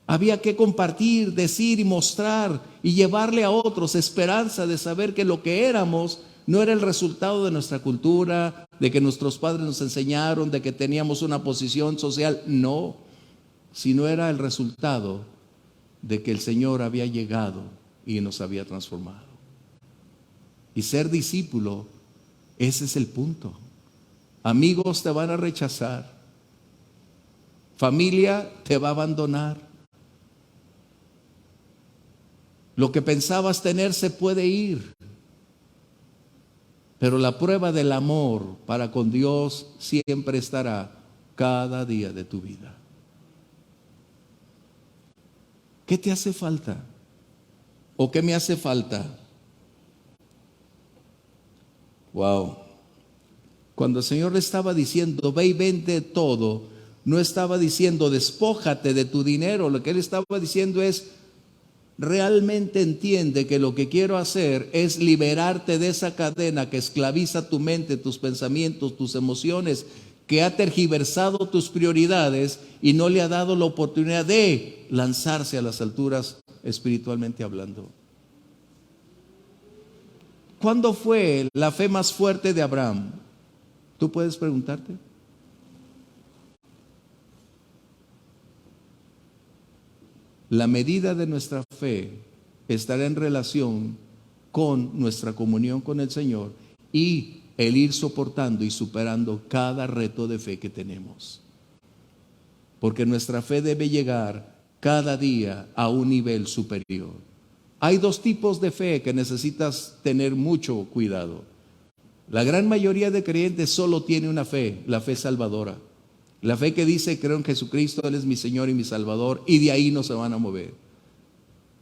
A: Había que compartir, decir y mostrar y llevarle a otros esperanza de saber que lo que éramos no era el resultado de nuestra cultura, de que nuestros padres nos enseñaron, de que teníamos una posición social, no, sino era el resultado de que el Señor había llegado y nos había transformado. Y ser discípulo, ese es el punto. Amigos te van a rechazar, familia te va a abandonar. Lo que pensabas tener se puede ir, pero la prueba del amor para con Dios siempre estará cada día de tu vida. ¿Qué te hace falta? ¿O qué me hace falta? Wow. Cuando el Señor le estaba diciendo, ve y vende todo, no estaba diciendo, despójate de tu dinero. Lo que Él estaba diciendo es, realmente entiende que lo que quiero hacer es liberarte de esa cadena que esclaviza tu mente, tus pensamientos, tus emociones, que ha tergiversado tus prioridades y no le ha dado la oportunidad de lanzarse a las alturas espiritualmente hablando. ¿Cuándo fue la fe más fuerte de Abraham? ¿Tú puedes preguntarte? La medida de nuestra fe estará en relación con nuestra comunión con el Señor y el ir soportando y superando cada reto de fe que tenemos. Porque nuestra fe debe llegar cada día a un nivel superior. Hay dos tipos de fe que necesitas tener mucho cuidado. La gran mayoría de creyentes solo tiene una fe, la fe salvadora. La fe que dice, creo en Jesucristo, Él es mi Señor y mi Salvador, y de ahí no se van a mover.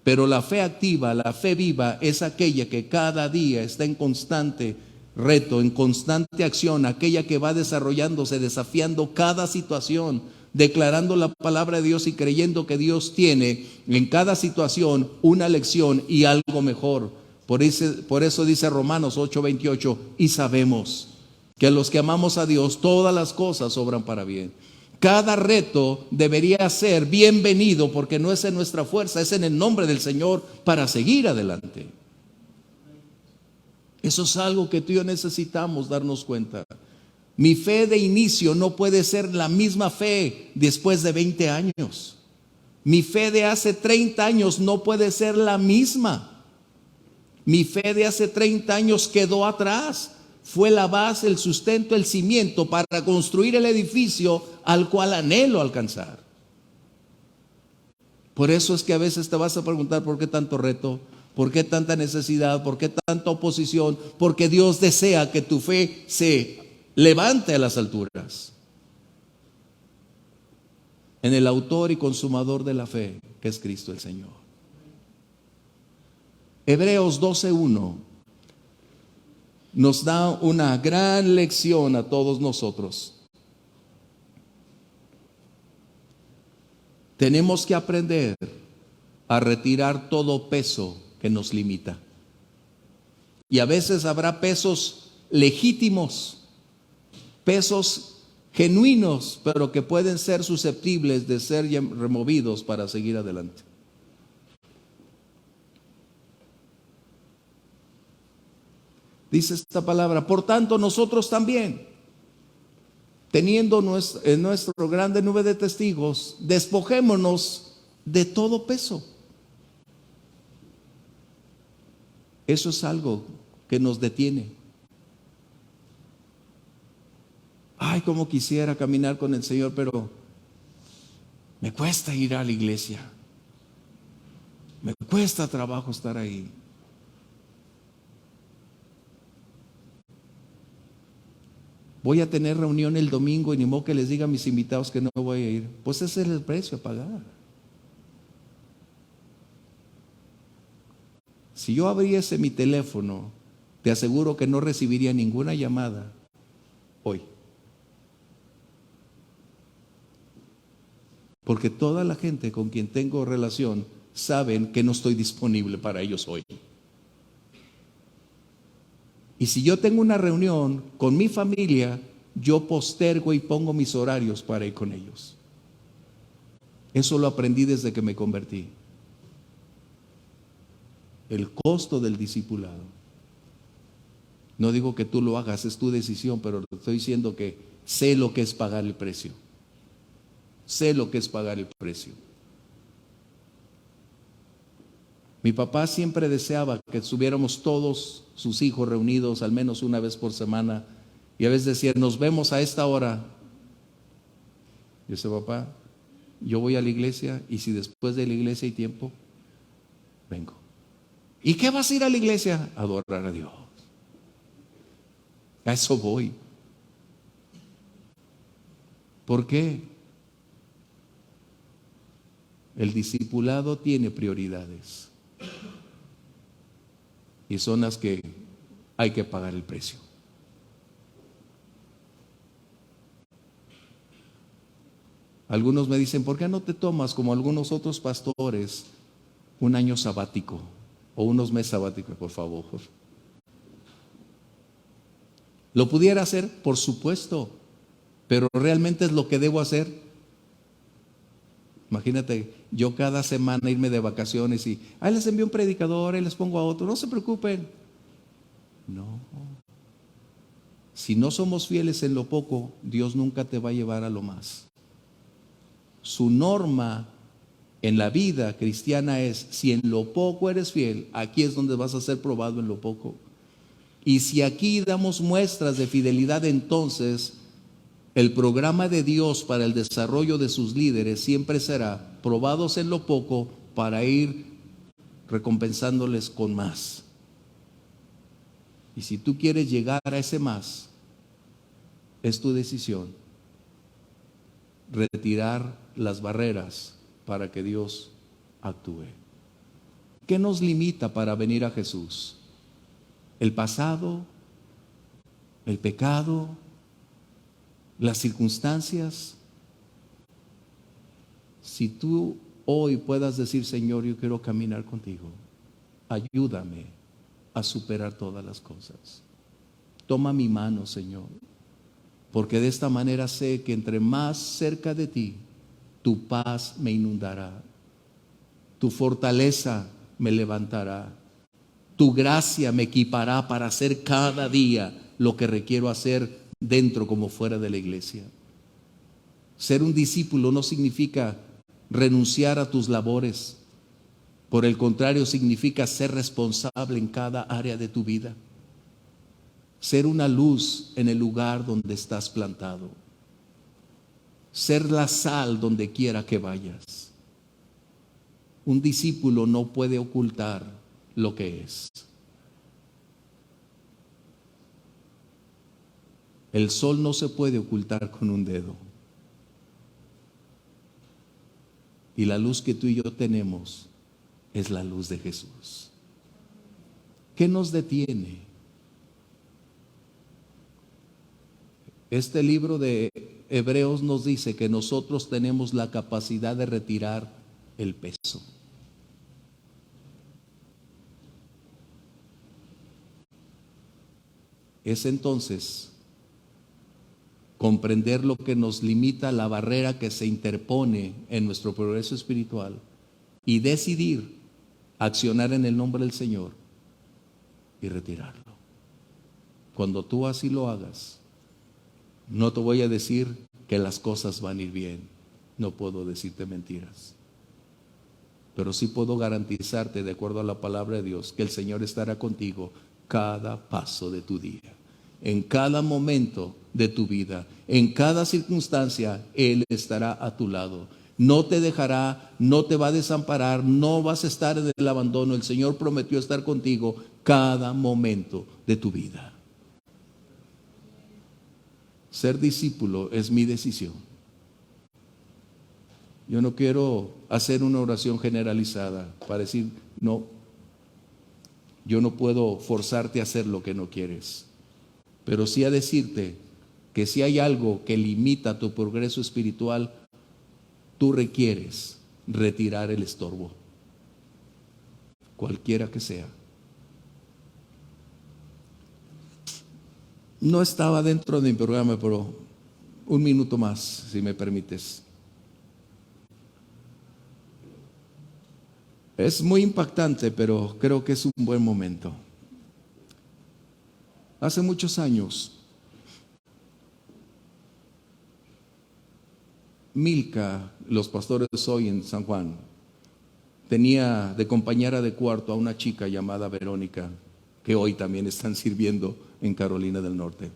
A: Pero la fe activa, la fe viva, es aquella que cada día está en constante reto, en constante acción, aquella que va desarrollándose, desafiando cada situación, declarando la palabra de Dios y creyendo que Dios tiene en cada situación una lección y algo mejor. Por eso dice Romanos 8:28, y sabemos que a los que amamos a Dios todas las cosas obran para bien. Cada reto debería ser bienvenido porque no es en nuestra fuerza, es en el nombre del Señor para seguir adelante. Eso es algo que tú y yo necesitamos darnos cuenta. Mi fe de inicio no puede ser la misma fe después de 20 años. Mi fe de hace 30 años no puede ser la misma. Mi fe de hace 30 años quedó atrás. fue la base, el sustento, el cimiento para construir el edificio al cual anhelo alcanzar. Por eso es que a veces te vas a preguntar por qué tanto reto, por qué tanta necesidad, por qué tanta oposición, porque Dios desea que tu fe se levante a las alturas. En el autor y consumador de la fe, que es Cristo el Señor. Hebreos 12:1 nos da una gran lección a todos nosotros. Tenemos que aprender a retirar todo peso que nos limita. Y a veces habrá pesos legítimos, pesos genuinos, pero que pueden ser susceptibles de ser removidos para seguir adelante. Dice esta palabra, por tanto nosotros también, teniendo en nuestro grande nube de testigos, despojémonos de todo peso. Eso es algo que nos detiene. Ay, cómo quisiera caminar con el Señor, pero me cuesta ir a la iglesia. Me cuesta trabajo estar ahí. Voy a tener reunión el domingo y ni modo que les diga a mis invitados que no voy a ir. Pues ese es el precio a pagar. Si yo abriese mi teléfono, te aseguro que no recibiría ninguna llamada hoy. Porque toda la gente con quien tengo relación saben que no estoy disponible para ellos hoy. Y si yo tengo una reunión con mi familia, yo postergo y pongo mis horarios para ir con ellos. Eso lo aprendí desde que me convertí. El costo del discipulado. No digo que tú lo hagas, es tu decisión, pero estoy diciendo que sé lo que es pagar el precio. Sé lo que es pagar el precio. Mi papá siempre deseaba que estuviéramos todos sus hijos reunidos al menos una vez por semana. Y a veces decía, nos vemos a esta hora. Yo decía, papá, yo voy a la iglesia y si después de la iglesia hay tiempo, vengo. ¿Y qué vas a ir a la iglesia? A adorar a Dios. A eso voy. ¿Por qué? El discipulado tiene prioridades. Y son las que hay que pagar el precio. Algunos me dicen, ¿por qué no te tomas como algunos otros pastores un año sabático o unos meses sabáticos, por favor? ¿Lo pudiera hacer? Por supuesto, pero ¿realmente es lo que debo hacer? Imagínate, yo cada semana irme de vacaciones y ahí les envío un predicador, ahí les pongo a otro, no se preocupen. No. Si no somos fieles en lo poco, Dios nunca te va a llevar a lo más. Su norma en la vida cristiana es, si en lo poco eres fiel, aquí es donde vas a ser probado en lo poco. Y si aquí damos muestras de fidelidad, entonces el programa de Dios para el desarrollo de sus líderes siempre será probados en lo poco para ir recompensándoles con más. Y si tú quieres llegar a ese más, es tu decisión retirar las barreras para que Dios actúe. ¿Qué nos limita para venir a Jesús? ¿El pasado? ¿El pecado? ¿Las circunstancias? Si tú hoy puedas decir, Señor, yo quiero caminar contigo, ayúdame a superar todas las cosas. Toma mi mano, Señor, porque de esta manera sé que entre más cerca de ti, tu paz me inundará, tu fortaleza me levantará, tu gracia me equipará para hacer cada día lo que requiero hacer dentro como fuera de la iglesia. Ser un discípulo no significa renunciar a tus labores. Por el contrario, significa ser responsable en cada área de tu vida. ser una luz en el lugar donde estás plantado, ser la sal donde quiera que vayas. Un discípulo no puede ocultar lo que es. El sol no se puede ocultar con un dedo. Y la luz que tú y yo tenemos es la luz de Jesús. ¿Qué nos detiene? Este libro de Hebreos nos dice que nosotros tenemos la capacidad de retirar el peso. Es entonces comprender lo que nos limita, la barrera que se interpone en nuestro progreso espiritual, y decidir accionar en el nombre del Señor y retirarlo. Cuando tú así lo hagas, no te voy a decir que las cosas van a ir bien, no puedo decirte mentiras, pero sí puedo garantizarte, de acuerdo a la palabra de Dios, que el Señor estará contigo cada paso de tu día, en cada momento de tu vida, en cada circunstancia. Él estará a tu lado, no te dejará, no te va a desamparar, no vas a estar en el abandono. El Señor prometió estar contigo cada momento de tu vida. Ser discípulo es mi decisión. Yo no quiero hacer una oración generalizada para decir, no, yo no puedo forzarte a hacer lo que no quieres, pero sí a decirte que si hay algo que limita tu progreso espiritual, tú requieres retirar el estorbo, cualquiera que sea. No estaba dentro de mi programa, pero un minuto más, si me permites. Es muy impactante, pero creo que es un buen momento. Hace muchos años, Milka, los pastores hoy en San Juan, tenía de compañera de cuarto a una chica llamada Verónica, que hoy también están sirviendo en Carolina del Norte.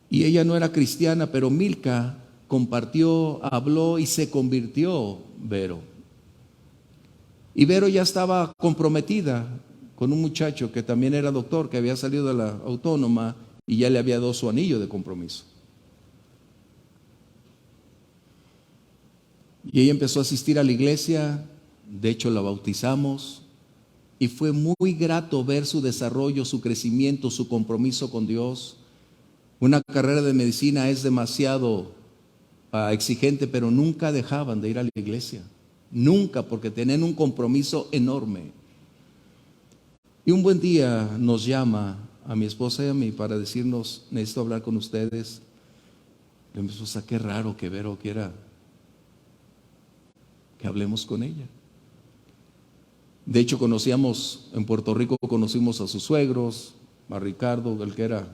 A: Y ella no era cristiana, pero Milka compartió, habló y se convirtió Vero. Y Vero ya estaba comprometida con un muchacho que también era doctor, que había salido de la Autónoma y ya le había dado su anillo de compromiso. Y ella empezó a asistir a la iglesia, de hecho la bautizamos, y fue muy grato ver su desarrollo, su crecimiento, su compromiso con Dios. Una carrera de medicina es demasiado exigente, pero nunca dejaban de ir a la iglesia, nunca, porque tenían un compromiso enorme. Y un buen día nos llama a mi esposa y a mí para decirnos, necesito hablar con ustedes. Y mi esposa, qué raro que Vero quiera que hablemos con ella. De hecho, conocíamos en Puerto Rico, conocimos a sus suegros, a Ricardo, el que era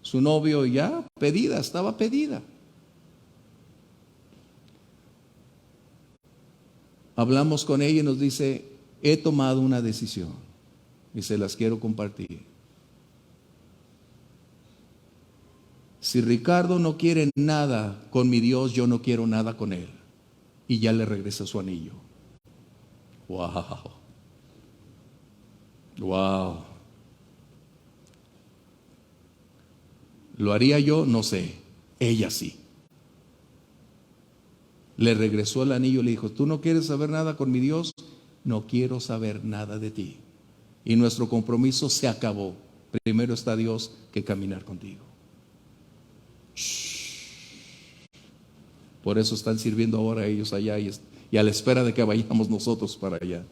A: su novio, y ya pedida, estaba pedida. Hablamos con ella y nos dice, he tomado una decisión y se las quiero compartir. Si Ricardo no quiere nada con mi Dios, yo no quiero nada con él. Y ya le regresa su anillo. Wow. Wow. ¿Lo haría yo? No sé. Ella sí. Le regresó el anillo y le dijo, ¿tú no quieres saber nada con mi Dios? No quiero saber nada de ti. Y nuestro compromiso se acabó. Primero está Dios que caminar contigo. Shh. Por eso están sirviendo ahora ellos allá y a la espera de que vayamos nosotros para allá.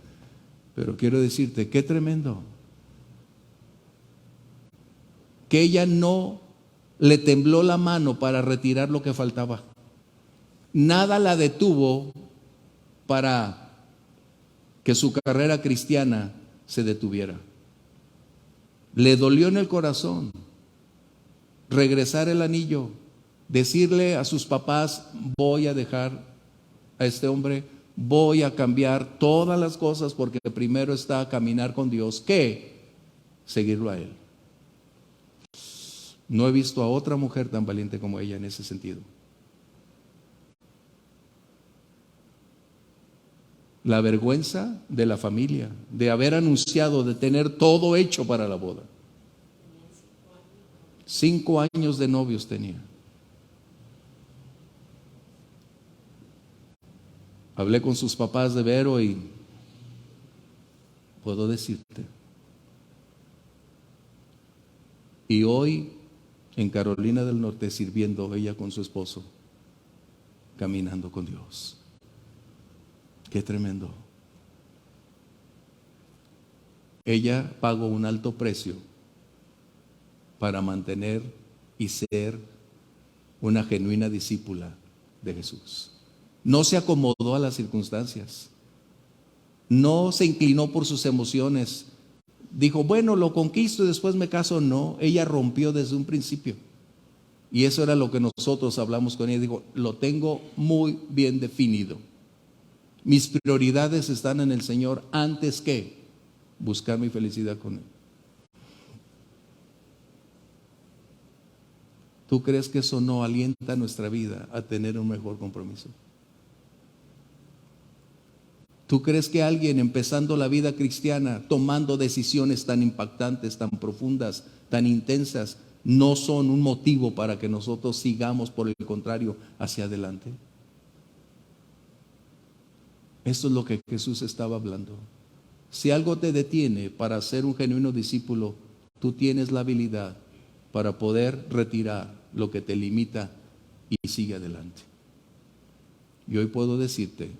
A: Pero quiero decirte, qué tremendo. Que ella no le tembló la mano para retirar lo que faltaba. Nada la detuvo para que su carrera cristiana se detuviera. Le dolió en el corazón regresar el anillo, decirle a sus papás, voy a dejar a este hombre, voy a cambiar todas las cosas porque primero está a caminar con Dios, que seguirlo a Él. No he visto a otra mujer tan valiente como ella en ese sentido. La vergüenza de la familia, de haber anunciado, de tener todo hecho para la boda. 5 años de novios tenía. Hablé con sus papás de Vero y puedo decirte, y hoy en Carolina del Norte sirviendo ella con su esposo, caminando con Dios. Qué tremendo. Ella pagó un alto precio para mantener y ser una genuina discípula de Jesús. No se acomodó a las circunstancias. No se inclinó por sus emociones. Dijo, bueno, lo conquisto y después me caso. No, ella rompió desde un principio. Y eso era lo que nosotros hablamos con ella. Dijo, lo tengo muy bien definido. Mis prioridades están en el Señor antes que buscar mi felicidad con Él. ¿Tú crees que eso no alienta nuestra vida a tener un mejor compromiso? ¿Tú crees que alguien empezando la vida cristiana, tomando decisiones tan impactantes, tan profundas, tan intensas, no son un motivo para que nosotros sigamos, por el contrario, hacia adelante? Esto es lo que Jesús estaba hablando. Si algo te detiene para ser un genuino discípulo, tú tienes la habilidad para poder retirar lo que te limita y sigue adelante. Y hoy puedo decirte,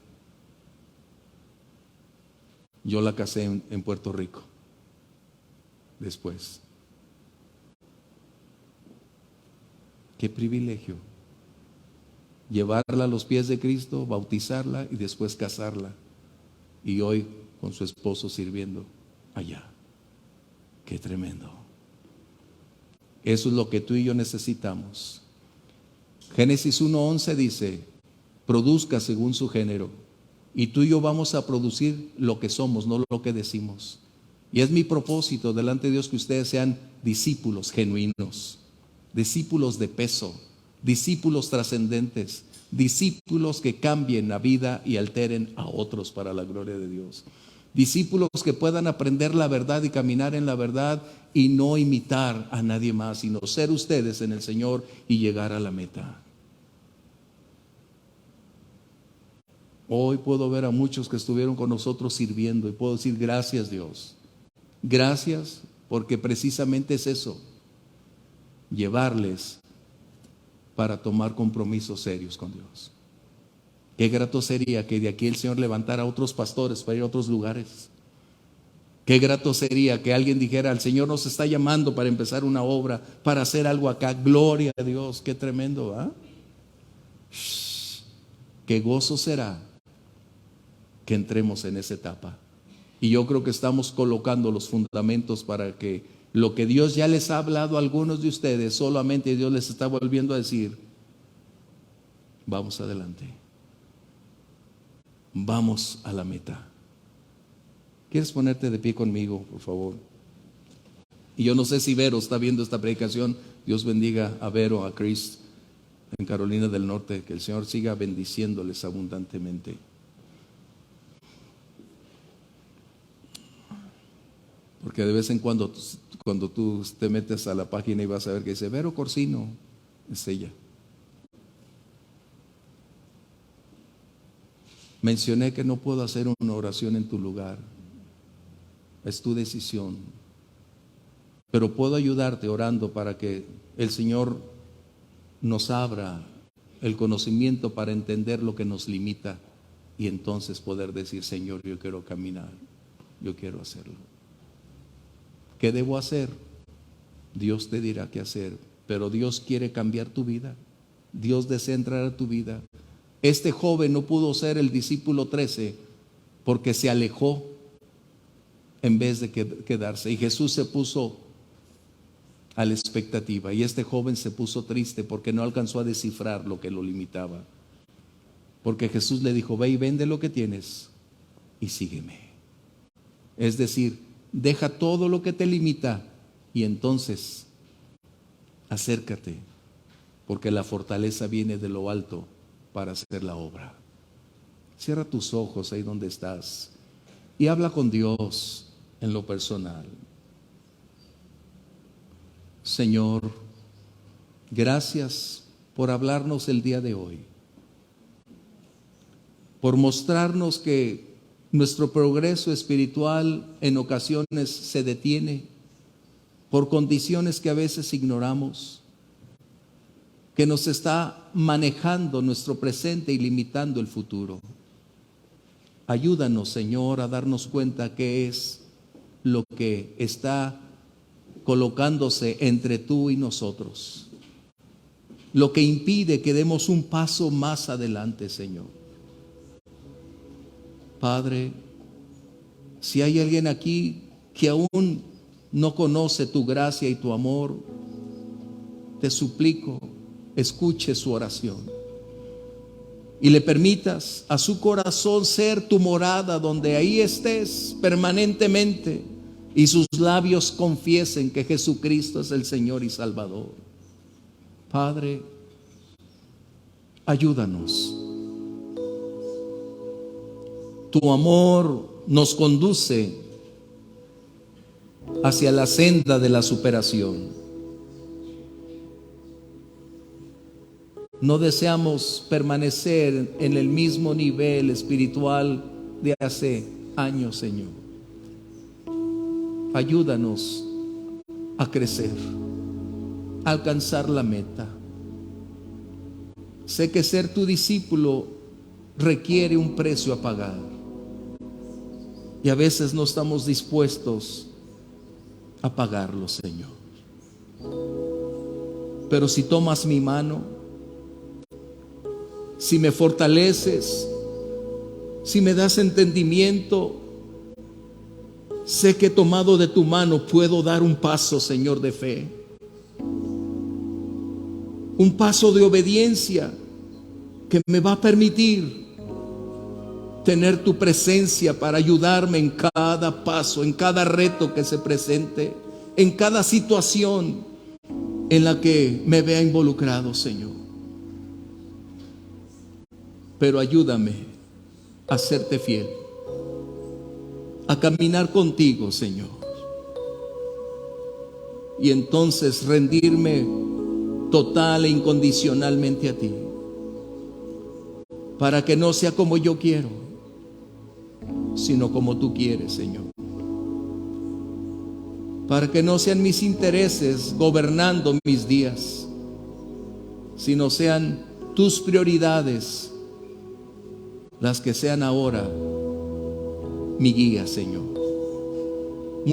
A: yo la casé en Puerto Rico. Después. Qué privilegio. Llevarla a los pies de Cristo, bautizarla y después casarla. Y hoy con su esposo sirviendo allá. Qué tremendo. Eso es lo que tú y yo necesitamos. Génesis 1:11 dice, produzca según su género. Y tú y yo vamos a producir lo que somos, no lo que decimos. Y es mi propósito delante de Dios que ustedes sean discípulos genuinos, discípulos de peso, discípulos trascendentes, discípulos que cambien la vida y alteren a otros para la gloria de Dios. Discípulos que puedan aprender la verdad y caminar en la verdad y no imitar a nadie más, sino ser ustedes en el Señor y llegar a la meta. Hoy puedo ver a muchos que estuvieron con nosotros sirviendo y puedo decir gracias, Dios. Gracias, porque precisamente es eso, llevarles para tomar compromisos serios con Dios. Qué grato sería que de aquí el Señor levantara a otros pastores para ir a otros lugares. Qué grato sería que alguien dijera, el Señor nos está llamando para empezar una obra, para hacer algo acá. Gloria a Dios, qué tremendo, ¿ah? Qué gozo será que entremos en esa etapa. Y yo creo que estamos colocando los fundamentos para que lo que Dios ya les ha hablado a algunos de ustedes, solamente Dios les está volviendo a decir, vamos adelante. Vamos a la meta. ¿Quieres ponerte de pie conmigo, por favor? Y yo no sé si Vero está viendo esta predicación. Dios bendiga a Vero, a Chris, en Carolina del Norte. Que el Señor siga bendiciéndoles abundantemente. Porque de vez en cuando tú te metes a la página y vas a ver que dice Vero Corsino, es ella. Mencioné que no puedo hacer una oración en tu lugar. Es tu decisión. Pero puedo ayudarte orando para que el Señor nos abra el conocimiento para entender lo que nos limita y entonces poder decir, Señor, yo quiero caminar, yo quiero hacerlo. ¿Qué debo hacer? Dios te dirá qué hacer, pero Dios quiere cambiar tu vida. Dios desea entrar a tu vida. Este joven no pudo ser el discípulo 13 porque se alejó en vez de quedarse. Y Jesús se puso a la expectativa. Y este joven se puso triste porque no alcanzó a descifrar lo que lo limitaba. Porque Jesús le dijo, ve y vende lo que tienes y sígueme. Es decir, Deja todo lo que te limita y entonces acércate, porque la fortaleza viene de lo alto para hacer la obra. Cierra tus ojos ahí donde estás y habla con Dios en lo personal. Señor, gracias por hablarnos el día de hoy, por mostrarnos que nuestro progreso espiritual en ocasiones se detiene por condiciones que a veces ignoramos, que nos está manejando nuestro presente y limitando el futuro. Ayúdanos, Señor, a darnos cuenta qué es lo que está colocándose entre tú y nosotros, lo que impide que demos un paso más adelante, Señor. Padre, si hay alguien aquí que aún no conoce tu gracia y tu amor, te suplico, escuche su oración y le permitas a su corazón ser tu morada, donde ahí estés permanentemente y sus labios confiesen que Jesucristo es el Señor y Salvador. Padre, ayúdanos. Tu amor nos conduce hacia la senda de la superación. No deseamos permanecer en el mismo nivel espiritual de hace años, Señor. Ayúdanos a crecer, a alcanzar la meta. Sé que ser tu discípulo requiere un precio a pagar. Y a veces no estamos dispuestos a pagarlo, Señor. Pero si tomas mi mano, si me fortaleces, si me das entendimiento, sé que tomado de tu mano puedo dar un paso, Señor, de fe. Un paso de obediencia que me va a permitir tener tu presencia para ayudarme en cada paso, en cada reto que se presente, en cada situación en la que me vea involucrado, Señor. Pero ayúdame a serte fiel, a caminar contigo, Señor, y entonces rendirme total e incondicionalmente a ti, para que no sea como yo quiero, sino como tú quieres, Señor. Para que no sean mis intereses gobernando mis días, sino sean tus prioridades las que sean ahora mi guía, Señor.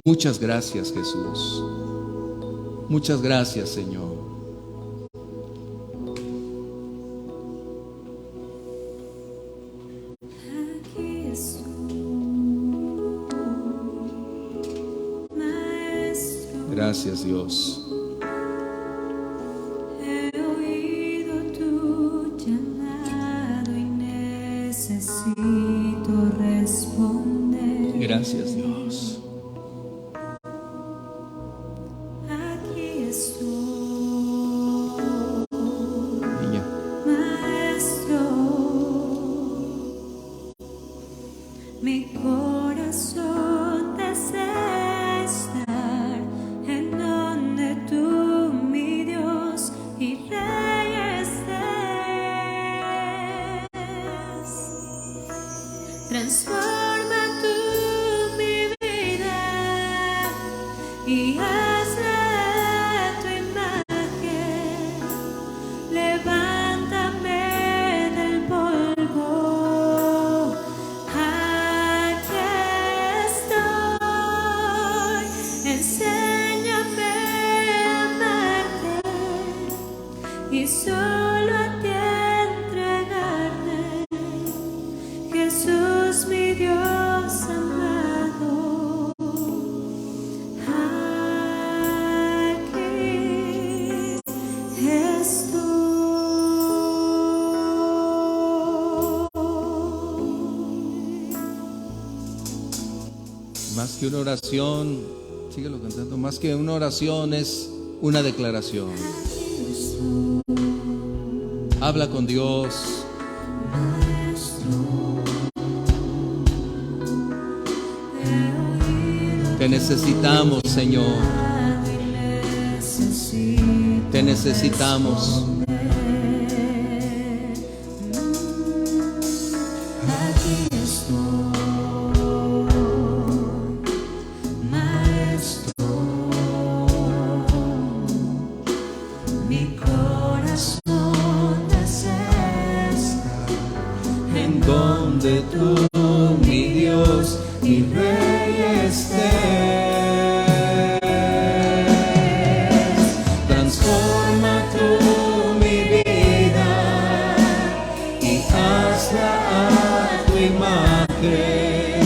A: Muchas gracias, Jesús. Muchas gracias, Señor. Gracias, Dios.
B: He oído tu llamado y necesito responder.
A: Gracias, Dios.
B: Aquí estoy,
A: Niña.
B: Maestro. Mi corazón desea estar en donde tú, mi Dios y Rey, estés. Transforma tú mi vida y hazla tu imagen. Levántame del polvo. Aquí estoy. Enséñame a amarte y solo a ti entregarme. Jesús, mi Dios amado.
A: Más que una oración, síguelo cantando, más que una oración es una declaración. Habla con Dios. Te necesitamos, Señor. Te necesitamos. Donde tú, mi Dios, mi Rey estés, transforma tú mi vida y hazla a tu imagen,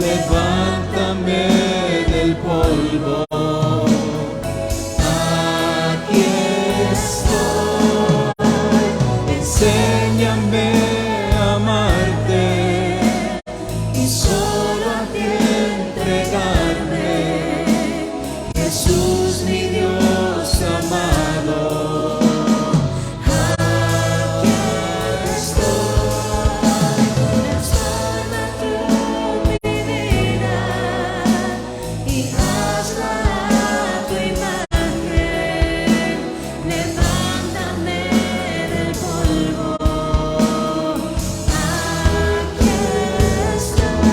A: levántame del polvo. Aquí estoy, enséñame Jesús, mi Dios amado, aquí estoy, transforma tú mi vida y hazla a tu imagen, levántame del polvo, aquí estoy,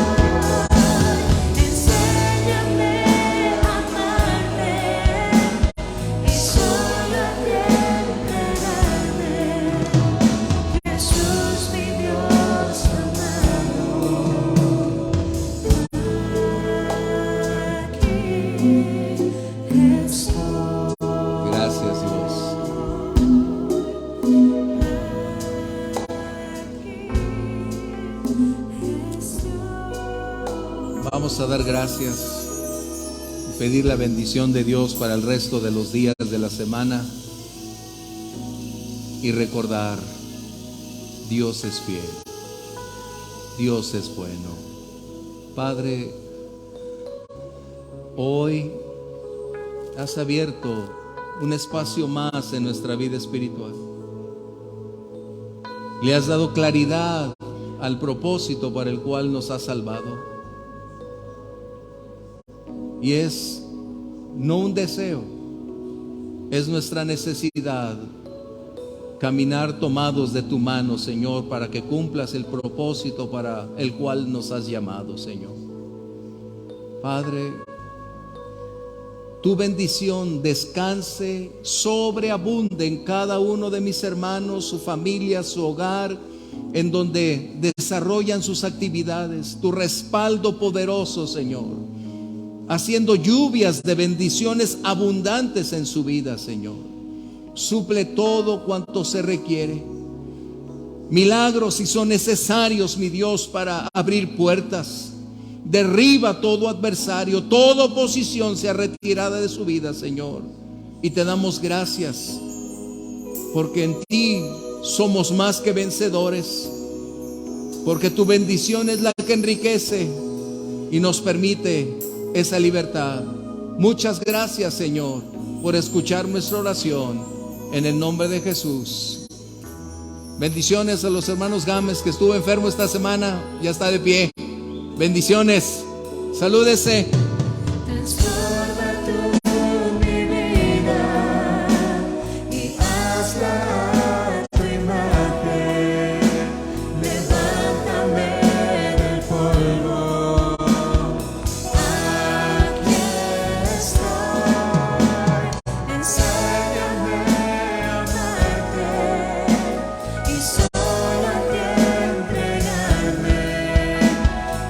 A: enséñame. Vamos a dar gracias y pedir la bendición de Dios para el resto de los días de la semana y recordar, Dios es fiel, Dios es bueno. Padre, hoy has abierto un espacio más en nuestra vida espiritual. Le has dado claridad al propósito para el cual nos has salvado. Y es no un deseo, es nuestra necesidad caminar tomados de tu mano, Señor, para que cumplas el propósito para el cual nos has llamado, Señor. Padre, tu bendición descanse, sobreabunde en cada uno de mis hermanos, su familia, su hogar, en donde desarrollan sus actividades. Tu respaldo poderoso, Señor, haciendo lluvias de bendiciones abundantes en su vida, Señor. Suple todo cuanto se requiere. Milagros si son necesarios, mi Dios, para abrir puertas. Derriba todo adversario, toda oposición sea retirada de su vida, Señor. Y te damos gracias, porque en ti somos más que vencedores, porque tu bendición es la que enriquece y nos permite esa libertad. Muchas gracias, Señor, por escuchar nuestra oración en el nombre de Jesús. Bendiciones a los hermanos Gámez, que estuvo enfermo esta semana, ya está de pie. Bendiciones, salúdese.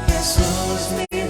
B: Jesús, mi